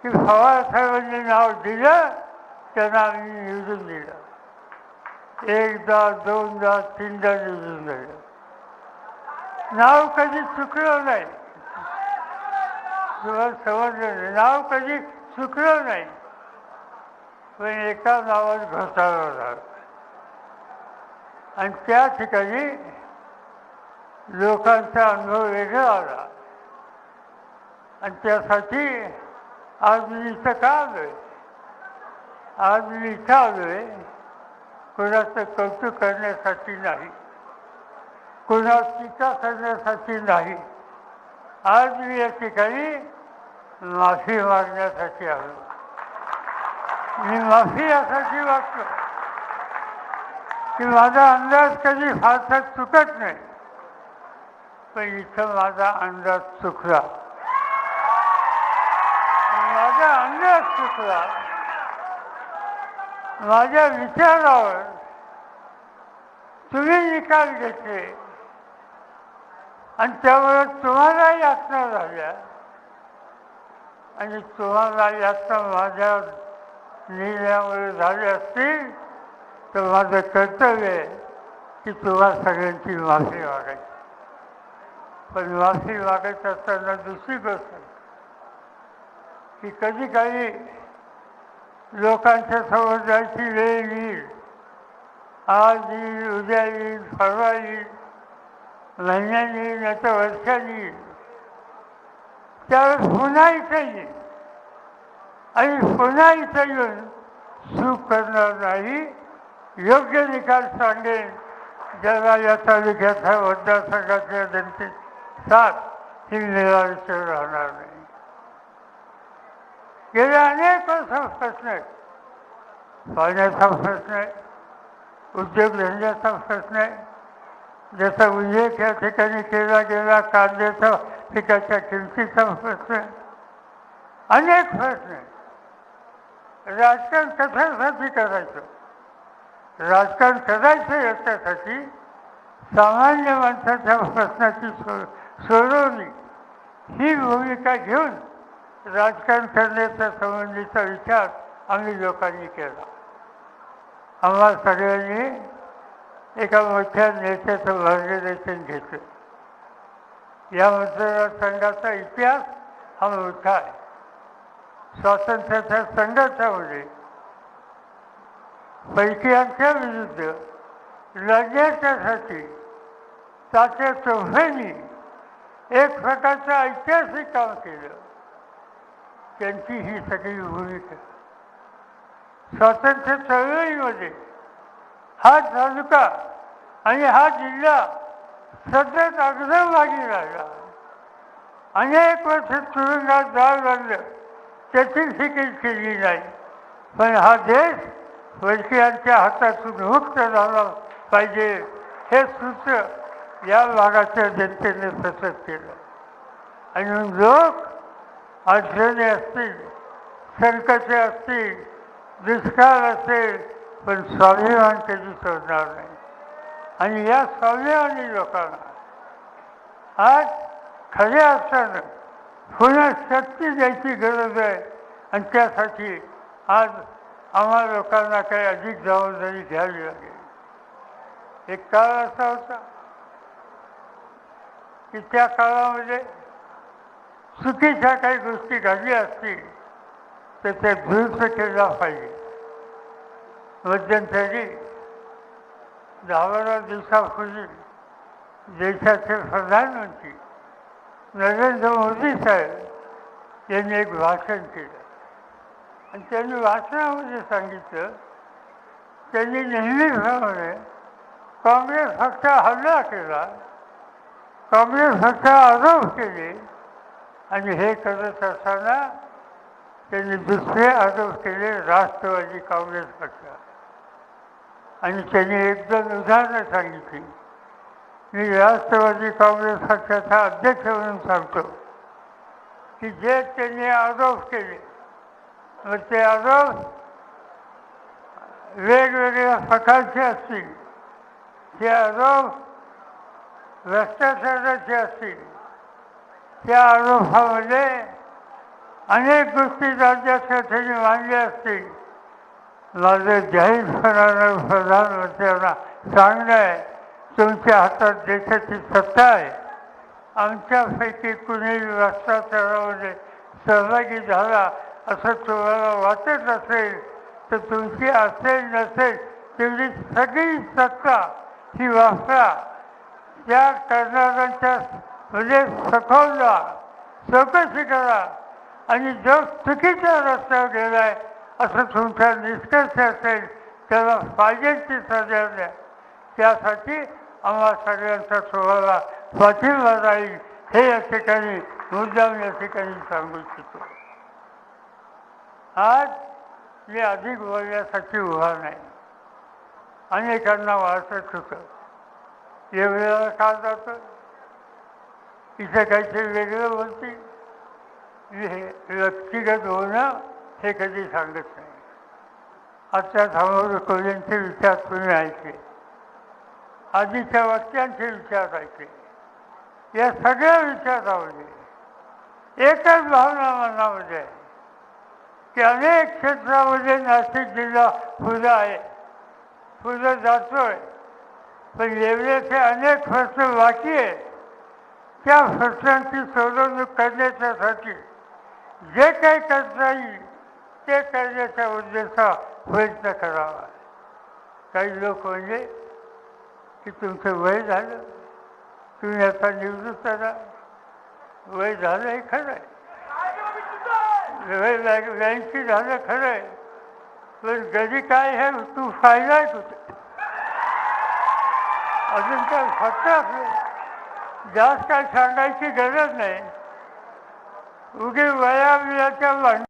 की पवार साहेबांनी नाव दिलं त्यांना आम्ही निवडून दिलं. एकदा, दोनदा, तीनदा निवडून दिलं. नाव कधी चुकलं नाही. तुम्हाला समजलं नाही, नाव कधी चुकलं नाही. पण एका नावात घोटाळा झाला आणि त्या ठिकाणी लोकांचा अनुभव वेगळा आला आणि त्यासाठी आज मी इथं का आलोय? आज मी इथं आलोय कोणाचं कौतुक करण्यासाठी नाही, कोणावर टीका करण्यासाठी नाही. आज मी या ठिकाणी माफी मागण्यासाठी आलो. मी माफी यासाठी मागतो की माझा अंदाज कधी फारसा चुकत नाही, पण इथं माझा अंदाज चुकला. माझा अंदाज चुकला. माझ्या विचारावर तुम्ही निकाल घेतले आणि त्यामुळे तुम्हाला यातना झाल्या आणि तुम्हाला यातना माझ्या निर्णयामुळे झाले असतील तर माझं कर्तव्य आहे की तुम्हा सगळ्यांची माफी मागायची. पण माफी मागायची असताना दुसरी गोष्ट की कधी काही लोकांच्या समोर जायची वेळ येईल, आज येईल, उद्या येईल, परवा येईल, महिन्याने येईल, नाहीतर वर्षाने येईल. त्यावेळेस पुन्हा इथं येईल आणि पुन्हा इथं येऊन चूक करणार नाही, योग्य निकाल सांगेन, ज्याला या तालुक्याच्या मतदारसंघाच्या जनतेत साथ ही निराशा राहणार नाही. गेल्या अनेक वर्षांचा प्रश्न आहे, पाण्याचा प्रश्न आहे, उद्योगधंद्याचा प्रश्न आहे, ज्याचा उल्लेख या ठिकाणी केला गेला, कांद्याचा पिकाच्या किमतीचा प्रश्न आहे, अनेक प्रश्न आहे. राजकारण कशासाठी करायचं? राजकारण करायचं याच्यासाठी सामान्य माणसाच्या प्रश्नाची सोडवणी ही भूमिका घेऊन राजकारण करण्याच्या संबंधीचा विचार आम्ही लोकांनी केला. आम्हा सगळ्यांनी एका मोठ्या नेत्याचं मार्गदर्शन घेतलं. या मतदारसंघाचा इतिहास हा मोठा आहे. स्वातंत्र्याच्या संघर्षामध्ये पैकीयांच्या विरुद्ध लढण्याच्यासाठी तात्या टोपेंनी एक प्रकारचं ऐतिहासिक काम केलं. त्यांची ही सगळी भूमिका स्वातंत्र्य चळवळीमध्ये हा तालुका आणि हा जिल्हा सतत अग्रभागी राहिला. अनेक वर्ष तुरुंगात जावं लागलं, त्याची फिकीर केली नाही. पण हा देश वैश्यांच्या हातातून मुक्त झाला पाहिजे हे सूत्र या भागाच्या जनतेने सतत केलं. आणि लोक अडचणी असतील, संकटे असतील, दुष्काळ असेल, पण स्वाभिमान कधी सोडणार नाही. आणि या स्वाभिमानी लोकांना आज खऱ्या अर्थानं पुन्हा शक्ती द्यायची गरज आहे. आणि त्यासाठी आज आम्हा लोकांना काही अधिक जबाबदारी घ्यावी लागेल. एक काळ असा होता की त्या काळामध्ये चुकीच्या काही गोष्टी घडल्या असतील तर त्या दुरुस्त केला पाहिजे. मध्यंतरी 10-12 दिवसापूर्वी देशाचे प्रधानमंत्री नरेंद्र मोदी साहेब यांनी एक भाषण केलं आणि त्यांनी भाषणामध्ये सांगितलं, त्यांनी नेहमीप्रमाणे काँग्रेस फक्त हल्ला केला, काँग्रेस फक्त आरोप केले आणि हे करत असताना त्यांनी दुसरे आरोप केले राष्ट्रवादी काँग्रेस पक्ष. आणि त्यांनी 1-2 उदाहरणं सांगितली. मी राष्ट्रवादी काँग्रेस पक्षाचा अध्यक्ष म्हणून सांगतो की जे त्यांनी आरोप केले मग ते आरोप वेगवेगळ्या प्रकारचे असतील, ते आरोप भ्रष्टाचाराचे असतील, त्या आरोपामध्ये अनेक गोष्टी राज्याच्या ठिकाणी मांडल्या असतील. माझं जाहीरपणानं प्रधानमंत्र्यांना सांगणं आहे, तुमच्या हातात देशाची सत्ता आहे. आमच्यापैकी कुणी भ्रष्टाचारामध्ये सहभागी झाला असं तुम्हाला वाटत असेल तर तुमची असेल नसेल तेवढी सगळी सत्ता ही वापरा. त्या करणाऱ्यांच्या म्हणजे सखोल जा, चौकशी करा आणि जो चुकीच्या रस्त्यावर गेलाय असं तुमचा निष्कर्ष असेल त्याला पाहिजे ती सजा द्या. त्यासाठी आम्हा सगळ्यांचा सोहळा पाठिंबा राहील हे या ठिकाणी मुद्दाम या ठिकाणी सांगू इच्छितो. आज मी अधिक बोलण्यासाठी उभा नाही. अनेकांना वाटत होतं एवढ्याला का जातं, इथे काहीतरी वेगळं बोलतील. व्यक्तिगत होणं हे कधी सांगत नाही. आजच्या समोर कोल्यांचे विचार तुम्ही ऐकले, आधीच्या वाक्यांचे विचार ऐकले. या सगळ्या विचारामध्ये एकच भावना मनामध्ये आहे की अनेक क्षेत्रामध्ये नाशिक जिल्हा पुढं आहे, पुढं जातोय. पण येवल्याचे अनेक प्रश्न बाकी आहेत. त्या प्रश्नांची सोडवणूक करण्यासाठी जे काही करता येईल ते करण्याच्या उद्देशाचा प्रयत्न करावा. काही लोक म्हणजे की तुमचं वय झालं, तुम्ही आता निवृत्त झाला. वय झालं हे खरं आहे, वय 82 झालं खरं आहे. पण कधी काय हे तू फायदा आहे तुझं अजून काय फक्त जास्त काय सांगायची गरज नाही. उगी वयाच्या भांड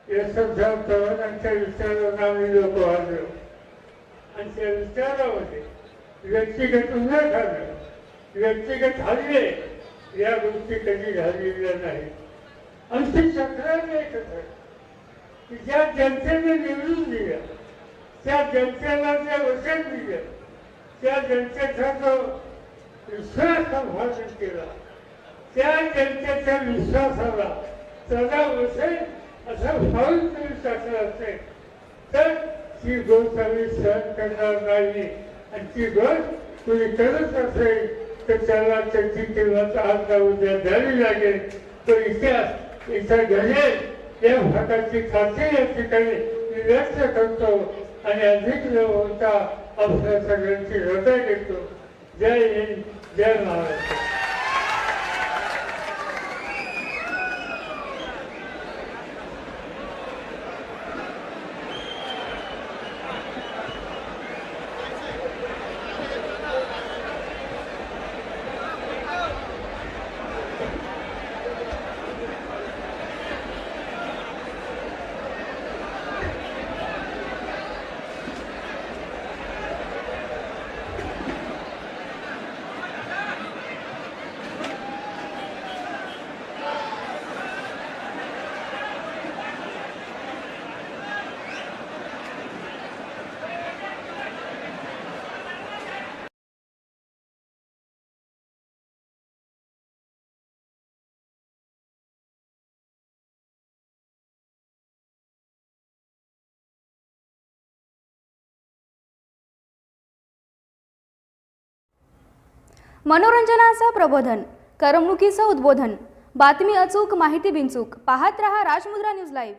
चव्हाणांच्या विचारांना आम्ही लोक वाढलो आणि त्या विचारामध्ये व्यक्तिगत न झालं, व्यक्तिगत हल्ले या गोष्टी कधी झालेल्या नाही. आमची तक्रार एकच आहे की ज्या जनतेने निवडून दिलं त्या जनतेला जे वचन दिलं त्या जनतेचा जो विश्वास संभाषण केला त्या जनतेच्या विश्वासाला चढा बसेल असं पाऊल तुम्ही टाकलं असेल तर ती गोष्ट आम्ही सहन करणार नाही. आणि ती गोष्ट तुम्ही करत असेल तर त्याला त्याची किंमत आज उद्या द्यावी लागेल. तो इतिहास इथं घडेल या भागाची खात्री या ठिकाणी मी व्यक्त करतो आणि अधिक न होता आपल्या सगळ्यांची रजा घेतो. जय हिंद, जय महाराष्ट्र. मनोरंजनाचं प्रबोधन, करमणुकीचं उद्बोधन, बातमी अचूक, माहिती बिनचूक. पाहत रहा राजमुद्रा न्यूज लाईव्ह.